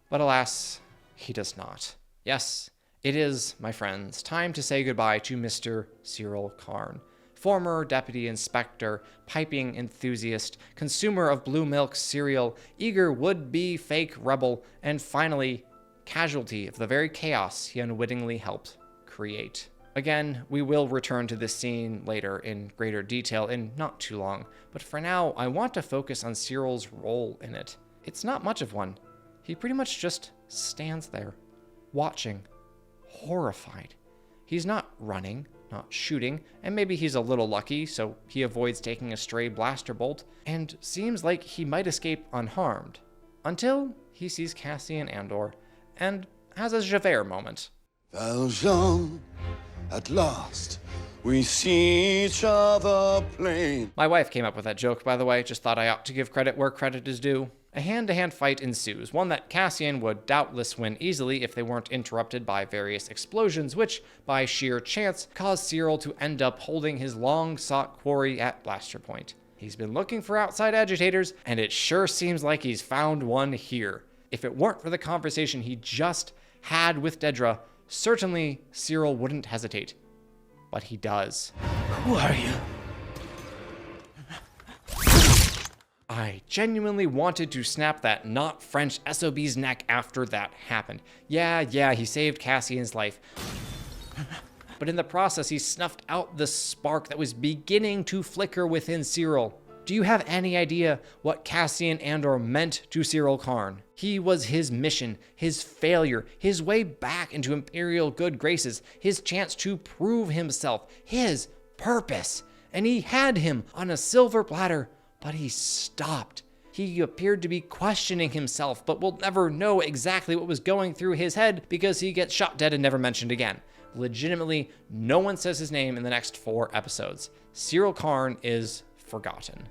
Speaker 1: but alas, he does not. Yes, it is, my friends, time to say goodbye to Mr. Siril Karn, former deputy inspector, piping enthusiast, consumer of blue milk cereal, eager would-be fake rebel, and finally, casualty of the very chaos he unwittingly helped create. Again, we will return to this scene later in greater detail in not too long, but for now, I want to focus on Cyril's role in it. It's not much of one. He pretty much just stands there, watching, horrified. He's not running, not shooting, and maybe he's a little lucky, so he avoids taking a stray blaster bolt, and seems like he might escape unharmed, until he sees Cassian Andor, and has a Javert moment.
Speaker 18: Valjean, at last, we see each other plain.
Speaker 1: My wife came up with that joke, by the way, just thought I ought to give credit where credit is due. A hand-to-hand fight ensues, one that Cassian would doubtless win easily if they weren't interrupted by various explosions, which, by sheer chance, caused Siril to end up holding his long-sought quarry at blaster point. He's been looking for outside agitators, and it sure seems like he's found one here. If it weren't for the conversation he just had with Dedra, certainly Siril wouldn't hesitate. But he does.
Speaker 3: Who are you?
Speaker 1: I genuinely wanted to snap that not French SOB's neck after that happened. Yeah, he saved Cassian's life. But in the process, he snuffed out the spark that was beginning to flicker within Siril. Do you have any idea what Cassian Andor meant to Siril Karn? He was his mission, his failure, his way back into Imperial good graces, his chance to prove himself, his purpose. And he had him on a silver platter. But he stopped. He appeared to be questioning himself, but we'll never know exactly what was going through his head because he gets shot dead and never mentioned again. Legitimately, no one says his name in the next 4 episodes. Siril Karn is forgotten.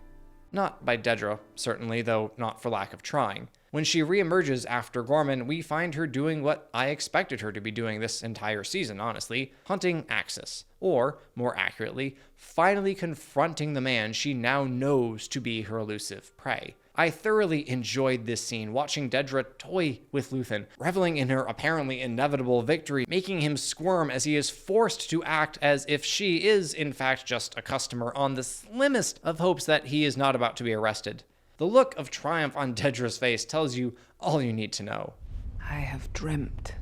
Speaker 1: Not by Dedra, certainly, though not for lack of trying. When she reemerges after Gorman, we find her doing what I expected her to be doing this entire season, honestly, hunting Axis. Or, more accurately, finally confronting the man she now knows to be her elusive prey. I thoroughly enjoyed this scene, watching Dedra toy with Luthen, reveling in her apparently inevitable victory, making him squirm as he is forced to act as if she is, in fact, just a customer on the slimmest of hopes that he is not about to be arrested. The look of triumph on Dedra's face tells you all you need to know.
Speaker 16: I have dreamt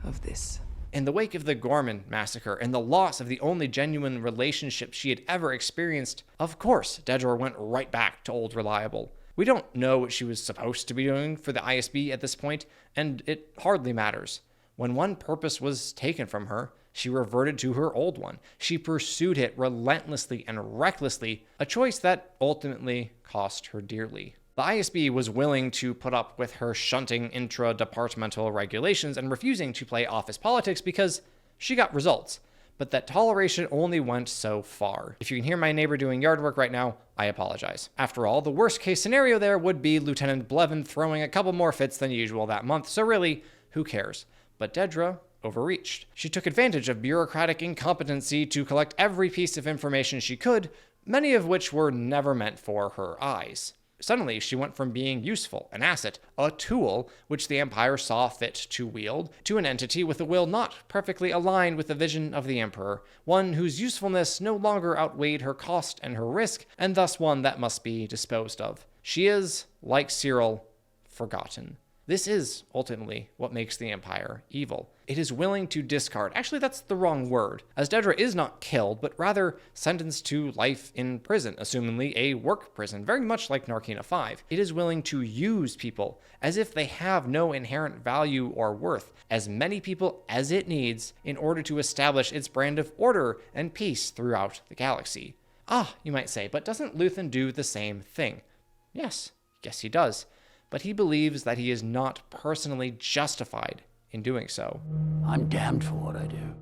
Speaker 16: of this.
Speaker 1: In the wake of the Gorman massacre and the loss of the only genuine relationship she had ever experienced, of course, Dedra went right back to Old Reliable. We don't know what she was supposed to be doing for the ISB at this point, and it hardly matters. When one purpose was taken from her, she reverted to her old one. She pursued it relentlessly and recklessly, a choice that ultimately cost her dearly. The ISB was willing to put up with her shunting intra-departmental regulations and refusing to play office politics because she got results. But that toleration only went so far. If you can hear my neighbor doing yard work right now, I apologize. After all, the worst case scenario there would be Lieutenant Blevin throwing a couple more fits than usual that month, so really, who cares? But Dedra overreached. She took advantage of bureaucratic incompetency to collect every piece of information she could, many of which were never meant for her eyes. Suddenly, she went from being useful, an asset, a tool, which the Empire saw fit to wield, to an entity with a will not perfectly aligned with the vision of the Emperor, one whose usefulness no longer outweighed her cost and her risk, and thus one that must be disposed of. She is, like Siril, forgotten. This is, ultimately, what makes the Empire evil. It is willing to discard. Actually, that's the wrong word, as Dedra is not killed, but rather sentenced to life in prison, assumingly a work prison, very much like Narkina 5. It is willing to use people as if they have no inherent value or worth, as many people as it needs in order to establish its brand of order and peace throughout the galaxy. Ah, you might say, but doesn't Luthen do the same thing? Yes, he does. But he believes that he is not personally justified in doing so.
Speaker 3: I'm damned for what I do.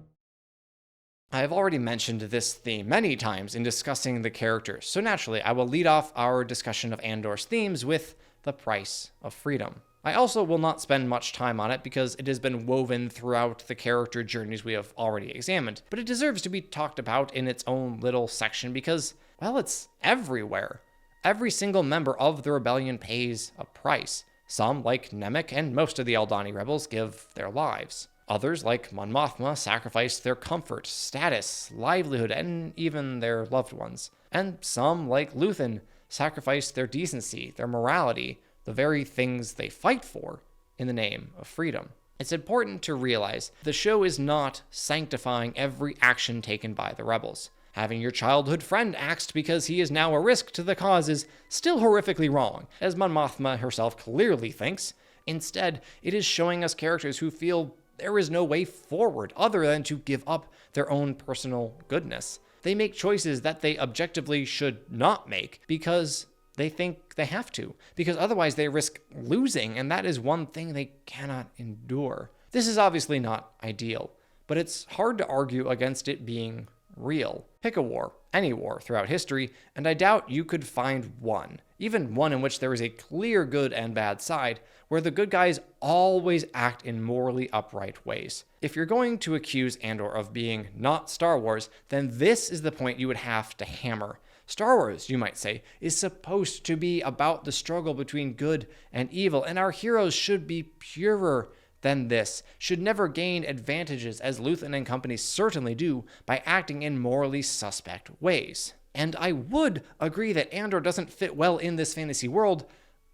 Speaker 1: I have already mentioned this theme many times in discussing the characters, so naturally I will lead off our discussion of Andor's themes with the price of freedom. I also will not spend much time on it because it has been woven throughout the character journeys we have already examined, but it deserves to be talked about in its own little section because, well, it's everywhere. Every single member of the rebellion pays a price. Some, like Nemik and most of the Aldani rebels, give their lives. Others, like Mon Mothma, sacrifice their comfort, status, livelihood, and even their loved ones. And some, like Luthen, sacrifice their decency, their morality, the very things they fight for, in the name of freedom. It's important to realize the show is not sanctifying every action taken by the rebels. Having your childhood friend axed because he is now a risk to the cause is still horrifically wrong, as Mon Mothma herself clearly thinks. Instead, it is showing us characters who feel there is no way forward other than to give up their own personal goodness. They make choices that they objectively should not make because they think they have to, because otherwise they risk losing, and that is one thing they cannot endure. This is obviously not ideal, but it's hard to argue against it being real. Pick a war, any war throughout history, and I doubt you could find one, even one in which there is a clear good and bad side, where the good guys always act in morally upright ways. If you're going to accuse Andor of being not Star Wars, then this is the point you would have to hammer. Star Wars, you might say, is supposed to be about the struggle between good and evil, and our heroes should be purer than this, should never gain advantages as Luthen and company certainly do by acting in morally suspect ways. And I would agree that Andor doesn't fit well in this fantasy world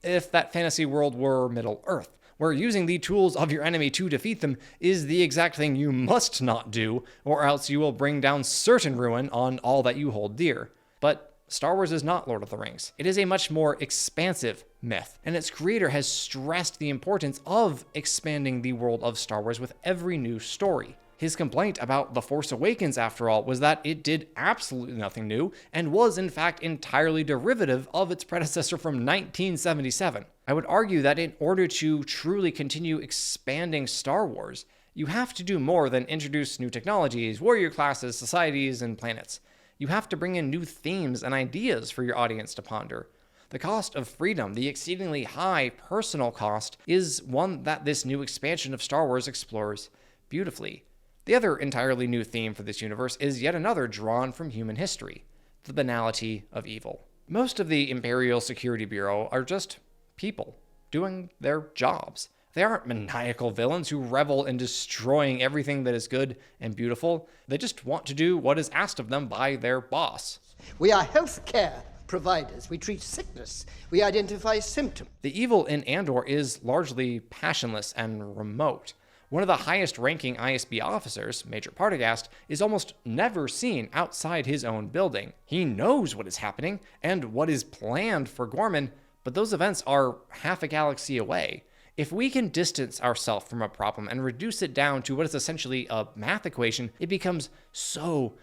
Speaker 1: if that fantasy world were Middle-earth, where using the tools of your enemy to defeat them is the exact thing you must not do, or else you will bring down certain ruin on all that you hold dear. But Star Wars is not Lord of the Rings. It is a much more expansive myth, and its creator has stressed the importance of expanding the world of Star Wars with every new story. His complaint about The Force Awakens, after all, was that it did absolutely nothing new and was, in fact, entirely derivative of its predecessor from 1977. I would argue that in order to truly continue expanding Star Wars, you have to do more than introduce new technologies, warrior classes, societies, and planets. You have to bring in new themes and ideas for your audience to ponder. The cost of freedom, the exceedingly high personal cost, is one that this new expansion of Star Wars explores beautifully. The other entirely new theme for this universe is yet another drawn from human history, the banality of evil. Most of the Imperial Security Bureau are just people doing their jobs. They aren't maniacal villains who revel in destroying everything that is good and beautiful. They just want to do what is asked of them by their boss.
Speaker 19: We are healthcare providers. We treat sickness. We identify symptoms.
Speaker 1: The evil in Andor is largely passionless and remote. One of the highest-ranking ISB officers, Major Partagast, is almost never seen outside his own building. He knows what is happening and what is planned for Gorman, but those events are half a galaxy away. If we can distance ourselves from a problem and reduce it down to what is essentially a math equation, it becomes so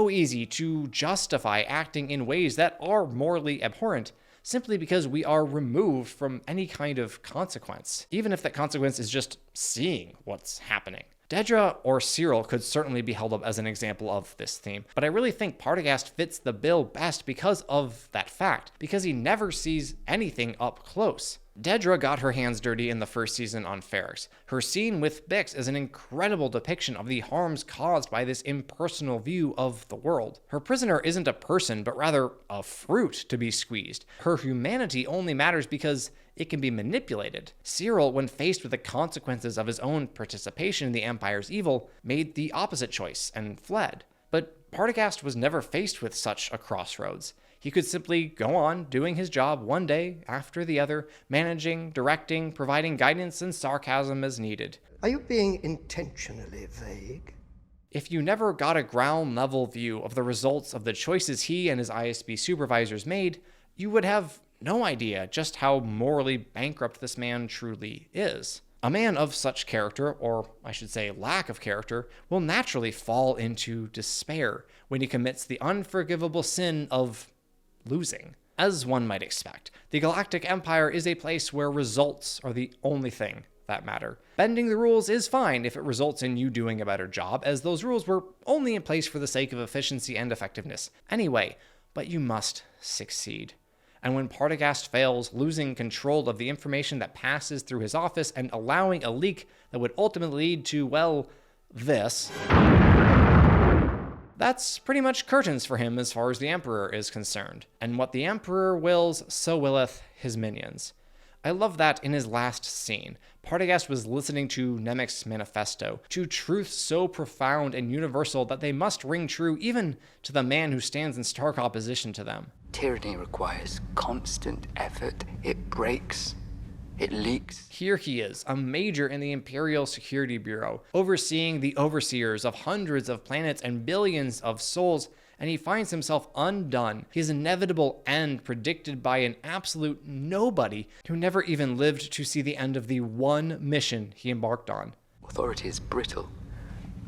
Speaker 1: easy to justify acting in ways that are morally abhorrent, simply because we are removed from any kind of consequence, even if that consequence is just seeing what's happening. Dedra or Siril could certainly be held up as an example of this theme, but I really think Partagast fits the bill best because of that fact, because he never sees anything up close. Dedra got her hands dirty in the first season on Ferrix. Her scene with Bix is an incredible depiction of the harms caused by this impersonal view of the world. Her prisoner isn't a person, but rather a fruit to be squeezed. Her humanity only matters because it can be manipulated. Siril, when faced with the consequences of his own participation in the Empire's evil, made the opposite choice and fled. But Partagast was never faced with such a crossroads. He could simply go on doing his job one day after the other, managing, directing, providing guidance and sarcasm as needed.
Speaker 19: Are you being intentionally vague?
Speaker 1: If you never got a ground-level view of the results of the choices he and his ISB supervisors made, you would have no idea just how morally bankrupt this man truly is. A man of such character, or I should say lack of character, will naturally fall into despair when he commits the unforgivable sin of losing. As one might expect, the Galactic Empire is a place where results are the only thing that matter. Bending the rules is fine if it results in you doing a better job, as those rules were only in place for the sake of efficiency and effectiveness anyway, but you must succeed. And when Partagast fails, losing control of the information that passes through his office and allowing a leak that would ultimately lead to, well, this, that's pretty much curtains for him as far as the Emperor is concerned. And what the Emperor wills, so willeth his minions. I love that in his last scene, Partagast was listening to Nemec's manifesto, to truths so profound and universal that they must ring true even to the man who stands in stark opposition to them.
Speaker 9: Tyranny requires constant effort. It breaks. It leaks.
Speaker 1: Here he is, a major in the Imperial Security Bureau, overseeing the overseers of hundreds of planets and billions of souls, and he finds himself undone, his inevitable end predicted by an absolute nobody who never even lived to see the end of the one mission he embarked on.
Speaker 9: Authority is brittle.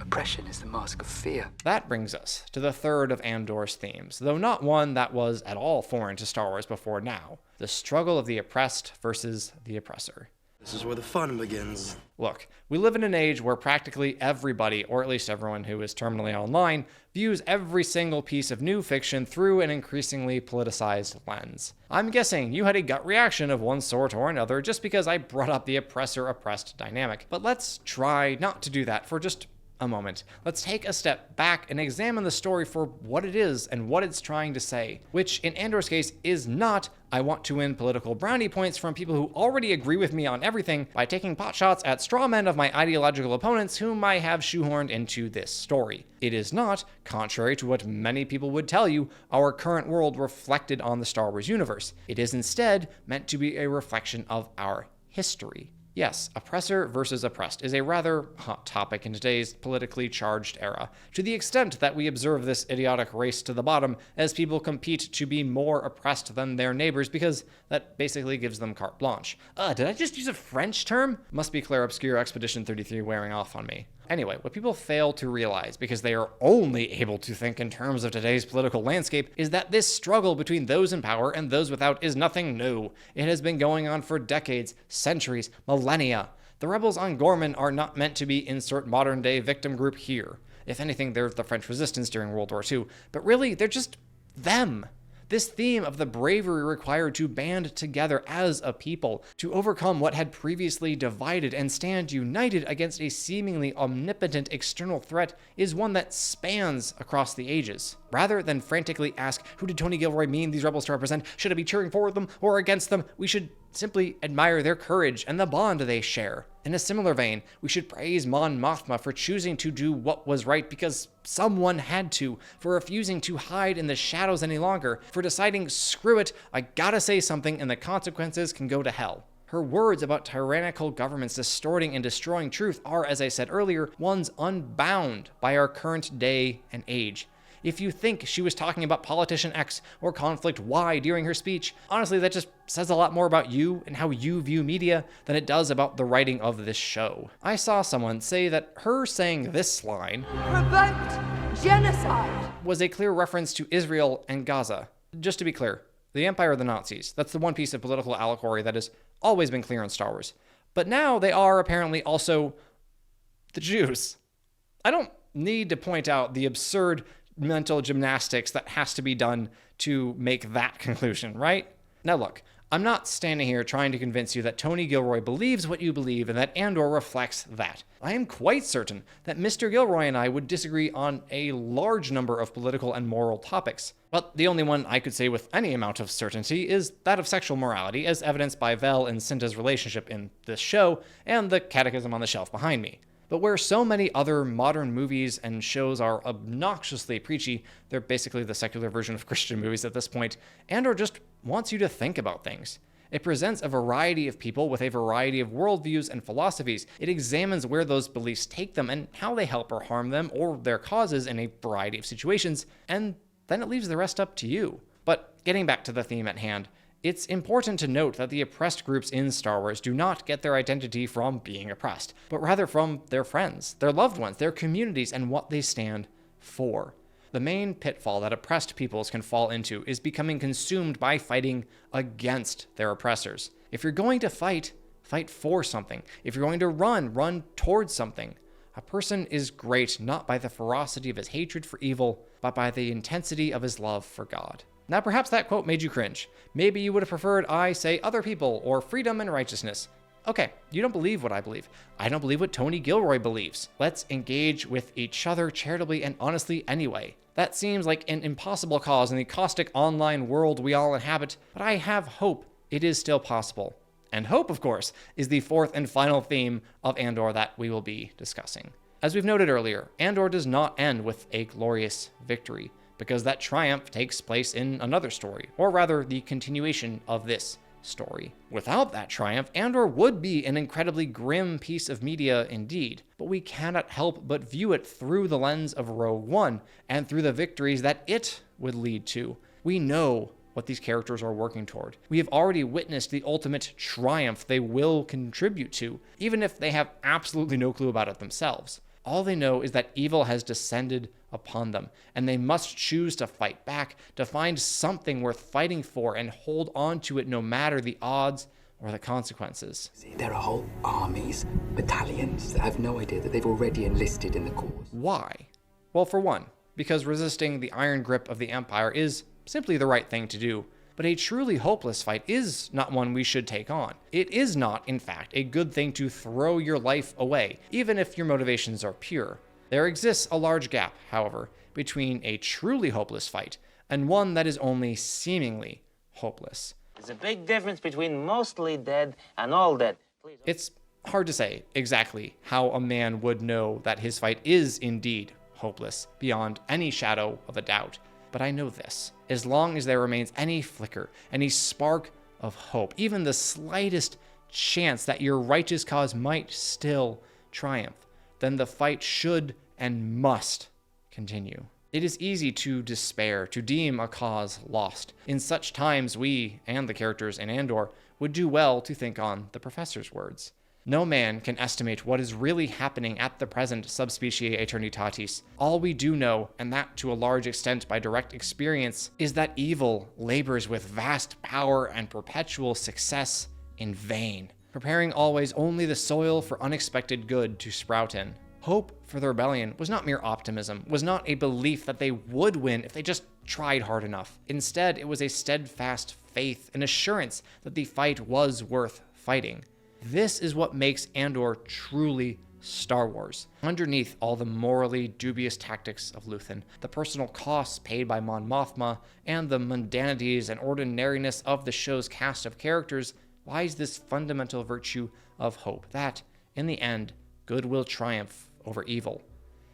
Speaker 9: Oppression is the mask of fear.
Speaker 1: That brings us to the third of Andor's themes, though not one that was at all foreign to Star Wars before now: the struggle of the oppressed versus the oppressor.
Speaker 20: This is where the fun begins.
Speaker 1: Look, we live in an age where practically everybody, or at least everyone who is terminally online, views every single piece of new fiction through an increasingly politicized lens. I'm guessing you had a gut reaction of one sort or another just because I brought up the oppressor-oppressed dynamic. But let's try not to do that for just a moment. Let's take a step back and examine the story for what it is and what it's trying to say, which in Andor's case is not, I want to win political brownie points from people who already agree with me on everything by taking potshots at straw men of my ideological opponents whom I have shoehorned into this story. It is not, contrary to what many people would tell you, our current world reflected on the Star Wars universe. It is instead meant to be a reflection of our history. Yes, oppressor versus oppressed is a rather hot topic in today's politically charged era, to the extent that we observe this idiotic race to the bottom as people compete to be more oppressed than their neighbors because that basically gives them carte blanche. Did I just use a French term? Must be Claire Obscure Expedition 33 wearing off on me. Anyway, what people fail to realize, because they are only able to think in terms of today's political landscape, is that this struggle between those in power and those without is nothing new. It has been going on for decades, centuries, millennia. The rebels on Gorman are not meant to be insert modern-day victim group here. If anything, they're the French resistance during World War II. But really, they're just them. This theme of the bravery required to band together as a people, to overcome what had previously divided and stand united against a seemingly omnipotent external threat, is one that spans across the ages. Rather than frantically ask, who did Tony Gilroy mean these rebels to represent? Should I be cheering for them or against them? We should simply admire their courage and the bond they share. In a similar vein, we should praise Mon Mothma for choosing to do what was right because someone had to, for refusing to hide in the shadows any longer, for deciding, screw it, I gotta say something and the consequences can go to hell. Her words about tyrannical governments distorting and destroying truth are, as I said earlier, ones unbound by our current day and age. If you think she was talking about politician X or conflict Y during her speech, honestly, that just says a lot more about you and how you view media than it does about the writing of this show. I saw someone say that her saying this line
Speaker 6: Provoked genocide
Speaker 1: was a clear reference to Israel and Gaza. Just to be clear, the Empire are the Nazis. That's the one piece of political allegory that has always been clear in Star Wars. But now they are apparently also the Jews. I don't need to point out the absurd mental gymnastics that has to be done to make that conclusion, right? Now look, I'm not standing here trying to convince you that Tony Gilroy believes what you believe and that Andor reflects that. I am quite certain that Mr. Gilroy and I would disagree on a large number of political and moral topics. But the only one I could say with any amount of certainty is that of sexual morality, as evidenced by Vel and Cinta's relationship in this show and the catechism on the shelf behind me. But where so many other modern movies and shows are obnoxiously preachy, they're basically the secular version of Christian movies at this point, Andor just wants you to think about things. It presents a variety of people with a variety of worldviews and philosophies. It examines where those beliefs take them and how they help or harm them or their causes in a variety of situations, and then it leaves the rest up to you. But getting back to the theme at hand, it's important to note that the oppressed groups in Star Wars do not get their identity from being oppressed, but rather from their friends, their loved ones, their communities, and what they stand for. The main pitfall that oppressed peoples can fall into is becoming consumed by fighting against their oppressors. If you're going to fight, fight for something. If you're going to run towards something. A person is great not by the ferocity of his hatred for evil, but by the intensity of his love for God. Now, perhaps that quote made you cringe. Maybe you would have preferred I say other people or freedom and righteousness. Okay, you don't believe what I believe. I don't believe what Tony Gilroy believes. Let's engage with each other charitably and honestly anyway. That seems like an impossible cause in the caustic online world we all inhabit, but I have hope it is still possible. And hope, of course, is the fourth and final theme of Andor that we will be discussing. As we've noted earlier, Andor does not end with a glorious victory, because that triumph takes place in another story, or rather the continuation of this story. Without that triumph, Andor would be an incredibly grim piece of media indeed, but we cannot help but view it through the lens of Rogue One, and through the victories that it would lead to. We know what these characters are working toward. We have already witnessed the ultimate triumph they will contribute to, even if they have absolutely no clue about it themselves. All they know is that evil has descended upon them, and they must choose to fight back, to find something worth fighting for and hold on to it no matter the odds or the consequences.
Speaker 9: See, there are whole armies, battalions that have no idea that they've already enlisted in the cause.
Speaker 1: Why? Well, for one, because resisting the iron grip of the Empire is simply the right thing to do. But a truly hopeless fight is not one we should take on. It is not, in fact, a good thing to throw your life away, even if your motivations are pure. There exists a large gap, however, between a truly hopeless fight and one that is only seemingly hopeless.
Speaker 21: There's a big difference between mostly dead and all dead.
Speaker 1: It's hard to say exactly how a man would know that his fight is indeed hopeless, beyond any shadow of a doubt. But I know this. As long as there remains any flicker, any spark of hope, even the slightest chance that your righteous cause might still triumph, then the fight should and must continue. It is easy to despair, to deem a cause lost. In such times, we, and the characters in Andor, would do well to think on the professor's words. No man can estimate what is really happening at the present subspecie aeternitatis. All we do know, and that to a large extent by direct experience, is that evil labors with vast power and perpetual success in vain, preparing always only the soil for unexpected good to sprout in. Hope for the rebellion was not mere optimism, was not a belief that they would win if they just tried hard enough. Instead, it was a steadfast faith and assurance that the fight was worth fighting. This is what makes Andor truly Star Wars. Underneath all the morally dubious tactics of Luthen, the personal costs paid by Mon Mothma, and the mundanities and ordinariness of the show's cast of characters, lies this fundamental virtue of hope that, in the end, good will triumph over evil.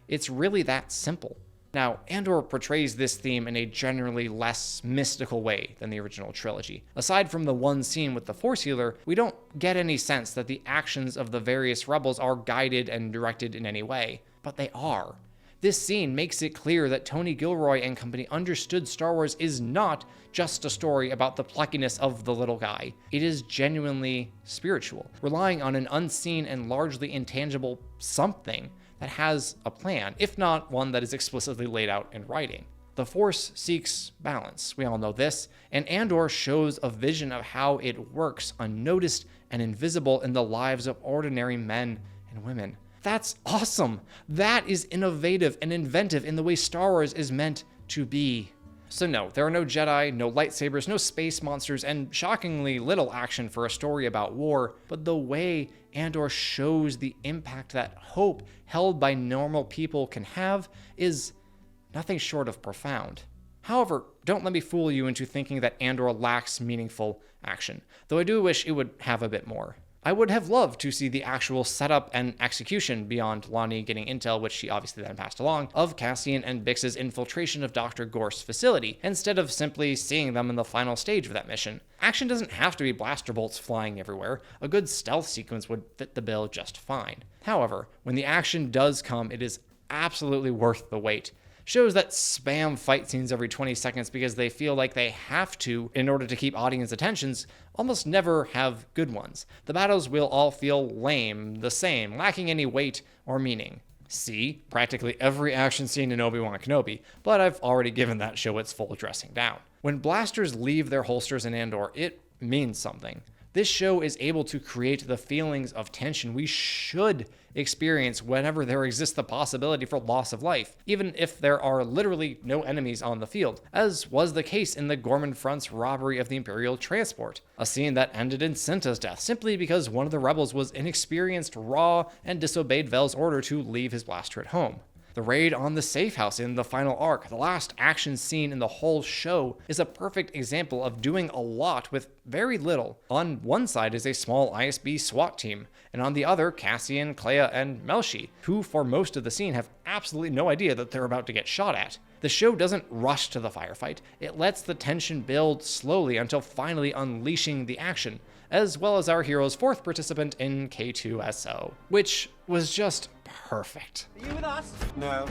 Speaker 1: It's really that simple. Now, Andor portrays this theme in a generally less mystical way than the original trilogy. Aside from the one scene with the Force Healer, we don't get any sense that the actions of the various rebels are guided and directed in any way, but they are. This scene makes it clear that Tony Gilroy and company understood Star Wars is not just a story about the pluckiness of the little guy. It is genuinely spiritual, relying on an unseen and largely intangible something that has a plan, if not one that is explicitly laid out in writing. The Force seeks balance, we all know this, and Andor shows a vision of how it works unnoticed and invisible in the lives of ordinary men and women. That's awesome! That is innovative and inventive in the way Star Wars is meant to be. So no, there are no Jedi, no lightsabers, no space monsters, and shockingly little action for a story about war, but the way Andor shows the impact that hope held by normal people can have is nothing short of profound. However, don't let me fool you into thinking that Andor lacks meaningful action, though I do wish it would have a bit more. I would have loved to see the actual setup and execution beyond Lonnie getting intel, which she obviously then passed along, of Cassian and Bix's infiltration of Dr. Gorst's facility, instead of simply seeing them in the final stage of that mission. Action doesn't have to be blaster bolts flying everywhere. A good stealth sequence would fit the bill just fine. However, when the action does come, it is absolutely worth the wait. Shows that spam fight scenes every 20 seconds because they feel like they have to in order to keep audience attentions almost never have good ones. The battles will all feel lame, the same, lacking any weight or meaning. See practically every action scene in Obi-Wan Kenobi, but I've already given that show its full dressing down. When blasters leave their holsters in Andor, it means something. This show is able to create the feelings of tension we should experience whenever there exists the possibility for loss of life, even if there are literally no enemies on the field, as was the case in the Gorman Front's robbery of the Imperial transport, a scene that ended in Cinta's death simply because one of the rebels was inexperienced, raw, and disobeyed Vel's order to leave his blaster at home. The raid on the safe house in the final arc, the last action scene in the whole show, is a perfect example of doing a lot with very little. On one side is a small ISB SWAT team, and on the other, Cassian, Clea, and Melshi, who for most of the scene have absolutely no idea that they're about to get shot at. The show doesn't rush to the firefight, it lets the tension build slowly until finally unleashing the action, as well as our hero's fourth participant in K2SO, which was just perfect.
Speaker 8: Are you with us?
Speaker 15: No.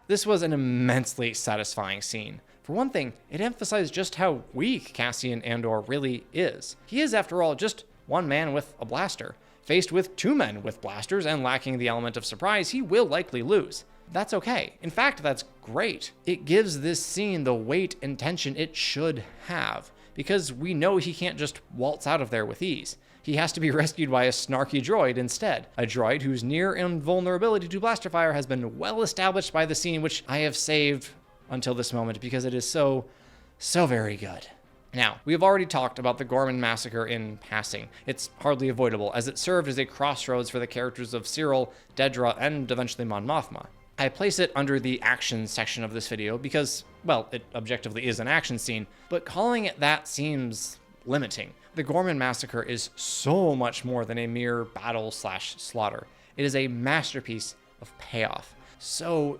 Speaker 1: This was an immensely satisfying scene. For one thing, it emphasized just how weak Cassian Andor really is. He is, after all, just one man with a blaster. Faced with two men with blasters and lacking the element of surprise, he will likely lose. That's okay. In fact, that's great. It gives this scene the weight and tension it should have, because we know he can't just waltz out of there with ease. He has to be rescued by a snarky droid instead, a droid whose near invulnerability to blaster fire has been well established by the scene, which I have saved until this moment because it is so very good. Now, we have already talked about the Gorman massacre in passing. It's hardly avoidable, as it served as a crossroads for the characters of Siril, Dedra, and eventually Mon Mothma. I place it under the action section of this video because, well, it objectively is an action scene, but calling it that seems limiting. The Gorman massacre is so much more than a mere battle/slaughter. It is a masterpiece of payoff. So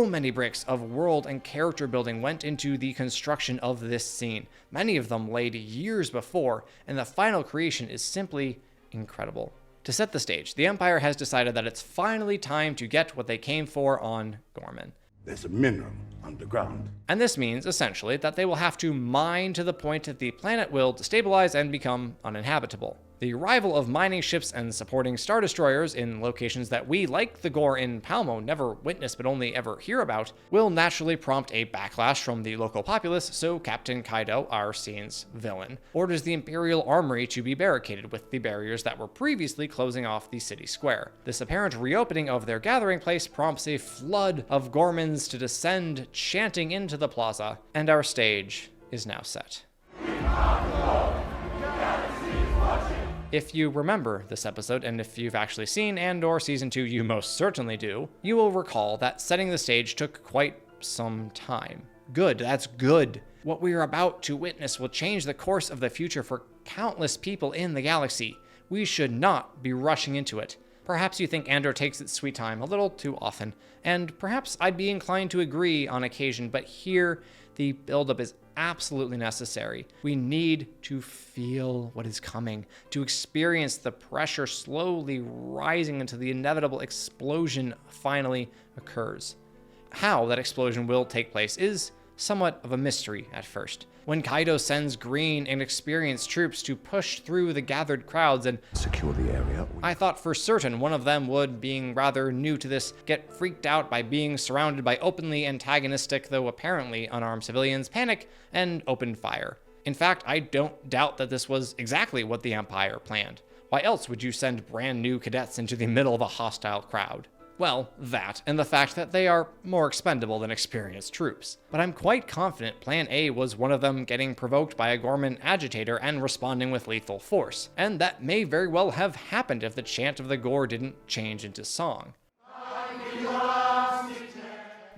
Speaker 1: many bricks of world and character building went into the construction of this scene, many of them laid years before, and the final creation is simply incredible. To set the stage, the Empire has decided that it's finally time to get what they came for on Gorman.
Speaker 18: There's a mineral underground.
Speaker 1: And this means, essentially, that they will have to mine to the point that the planet will destabilize and become uninhabitable. The arrival of mining ships and supporting Star Destroyers in locations that we, like the gore in Palmo, never witness but only ever hear about, will naturally prompt a backlash from the local populace, so Captain Kaido, our scene's villain, orders the Imperial Armory to be barricaded with the barriers that were previously closing off the city square. This apparent reopening of their gathering place prompts a flood of Gormans to descend, chanting into the plaza, and our stage is now set. If you remember this episode, and if you've actually seen Andor Season 2, you most certainly do, you will recall that setting the stage took quite some time. Good, that's good. What we are about to witness will change the course of the future for countless people in the galaxy. We should not be rushing into it. Perhaps you think Andor takes its sweet time a little too often, and perhaps I'd be inclined to agree on occasion, but here the buildup is absolutely necessary. We need to feel what is coming, to experience the pressure slowly rising until the inevitable explosion finally occurs. How that explosion will take place is somewhat of a mystery at first. When Kaido sends green and experienced troops to push through the gathered crowds and
Speaker 13: secure the area,
Speaker 1: I thought for certain one of them would, being rather new to this, get freaked out by being surrounded by openly antagonistic, though apparently unarmed civilians, panic, and open fire. In fact, I don't doubt that this was exactly what the Empire planned. Why else would you send brand new cadets into the middle of a hostile crowd? Well, that, and the fact that they are more expendable than experienced troops. But I'm quite confident Plan A was one of them getting provoked by a Gorman agitator and responding with lethal force, and that may very well have happened if the chant of the gore didn't change into song.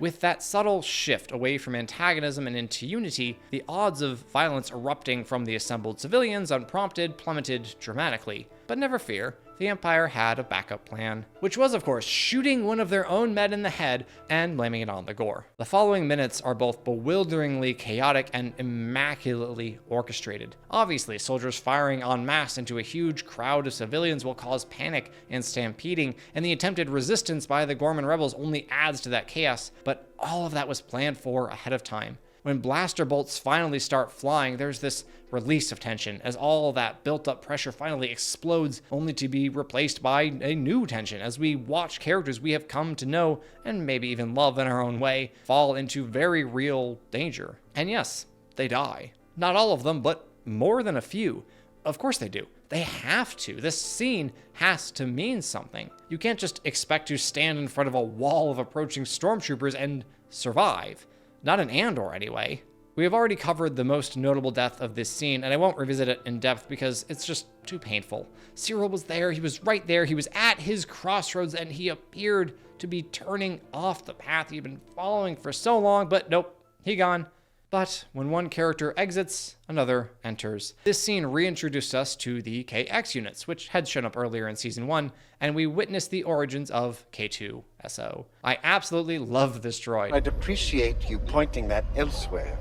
Speaker 1: With that subtle shift away from antagonism and into unity, the odds of violence erupting from the assembled civilians unprompted plummeted dramatically. But never fear, the Empire had a backup plan, which was, of course, shooting one of their own men in the head and blaming it on the gore. The following minutes are both bewilderingly chaotic and immaculately orchestrated. Obviously, soldiers firing en masse into a huge crowd of civilians will cause panic and stampeding, and the attempted resistance by the Gorman rebels only adds to that chaos, but all of that was planned for ahead of time. When blaster bolts finally start flying, there's this release of tension as all that built-up pressure finally explodes, only to be replaced by a new tension as we watch characters we have come to know and maybe even love in our own way fall into very real danger. And yes, they die. Not all of them, but more than a few. Of course they do. They have to. This scene has to mean something. You can't just expect to stand in front of a wall of approaching stormtroopers and survive. Not in Andor, anyway. We have already covered the most notable death of this scene, and I won't revisit it in depth because it's just too painful. Siril was there, he was right there, he was at his crossroads, and he appeared to be turning off the path he'd been following for so long, but nope, he gone. But when one character exits, another enters. This scene reintroduced us to the KX units, which had shown up earlier in Season 1, and we witnessed the origins of K2SO. I absolutely love this droid.
Speaker 4: I'd appreciate you pointing that elsewhere.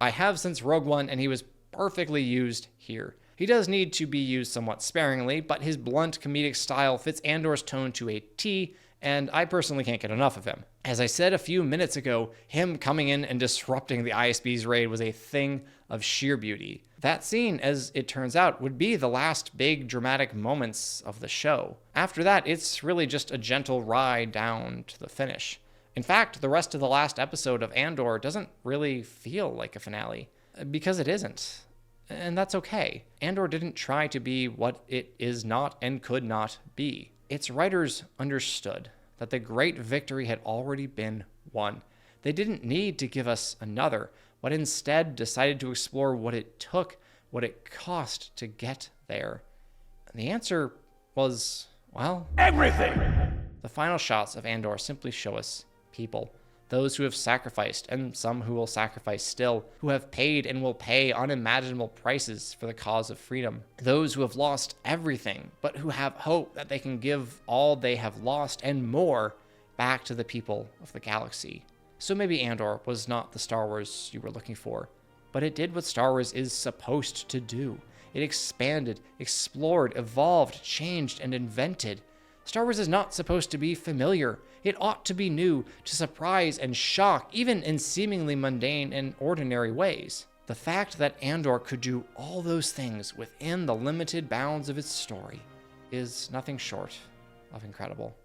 Speaker 1: I have since Rogue One, and he was perfectly used here. He does need to be used somewhat sparingly, but his blunt comedic style fits Andor's tone to a T, and I personally can't get enough of him. As I said a few minutes ago, him coming in and disrupting the ISB's raid was a thing of sheer beauty. That scene, as it turns out, would be the last big dramatic moments of the show. After that, it's really just a gentle ride down to the finish. In fact, the rest of the last episode of Andor doesn't really feel like a finale, because it isn't. And that's okay. Andor didn't try to be what it is not and could not be. Its writers understood that the great victory had already been won. They didn't need to give us another, but instead decided to explore what it took, what it cost to get there. And the answer was, well,
Speaker 3: everything!
Speaker 1: The final shots of Andor simply show us people. Those who have sacrificed, and some who will sacrifice still, who have paid and will pay unimaginable prices for the cause of freedom. Those who have lost everything, but who have hope that they can give all they have lost and more back to the people of the galaxy. So maybe Andor was not the Star Wars you were looking for, but it did what Star Wars is supposed to do. It expanded, explored, evolved, changed, and invented. Star Wars is not supposed to be familiar. It ought to be new, to surprise and shock, even in seemingly mundane and ordinary ways. The fact that Andor could do all those things within the limited bounds of its story is nothing short of incredible.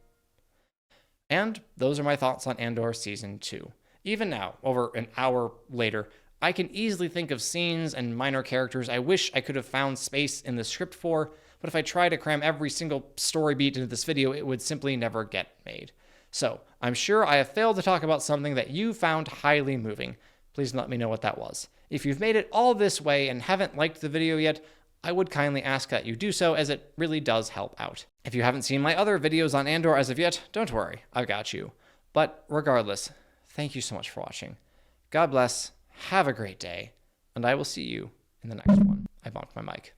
Speaker 1: And those are my thoughts on Andor Season 2. Even now, over an hour later, I can easily think of scenes and minor characters I wish I could have found space in the script for, but if I try to cram every single story beat into this video, it would simply never get made. So, I'm sure I have failed to talk about something that you found highly moving. Please let me know what that was. If you've made it all this way and haven't liked the video yet, I would kindly ask that you do so, as it really does help out. If you haven't seen my other videos on Andor as of yet, don't worry, I've got you. But regardless, thank you so much for watching. God bless, have a great day, and I will see you in the next one. I bumped my mic.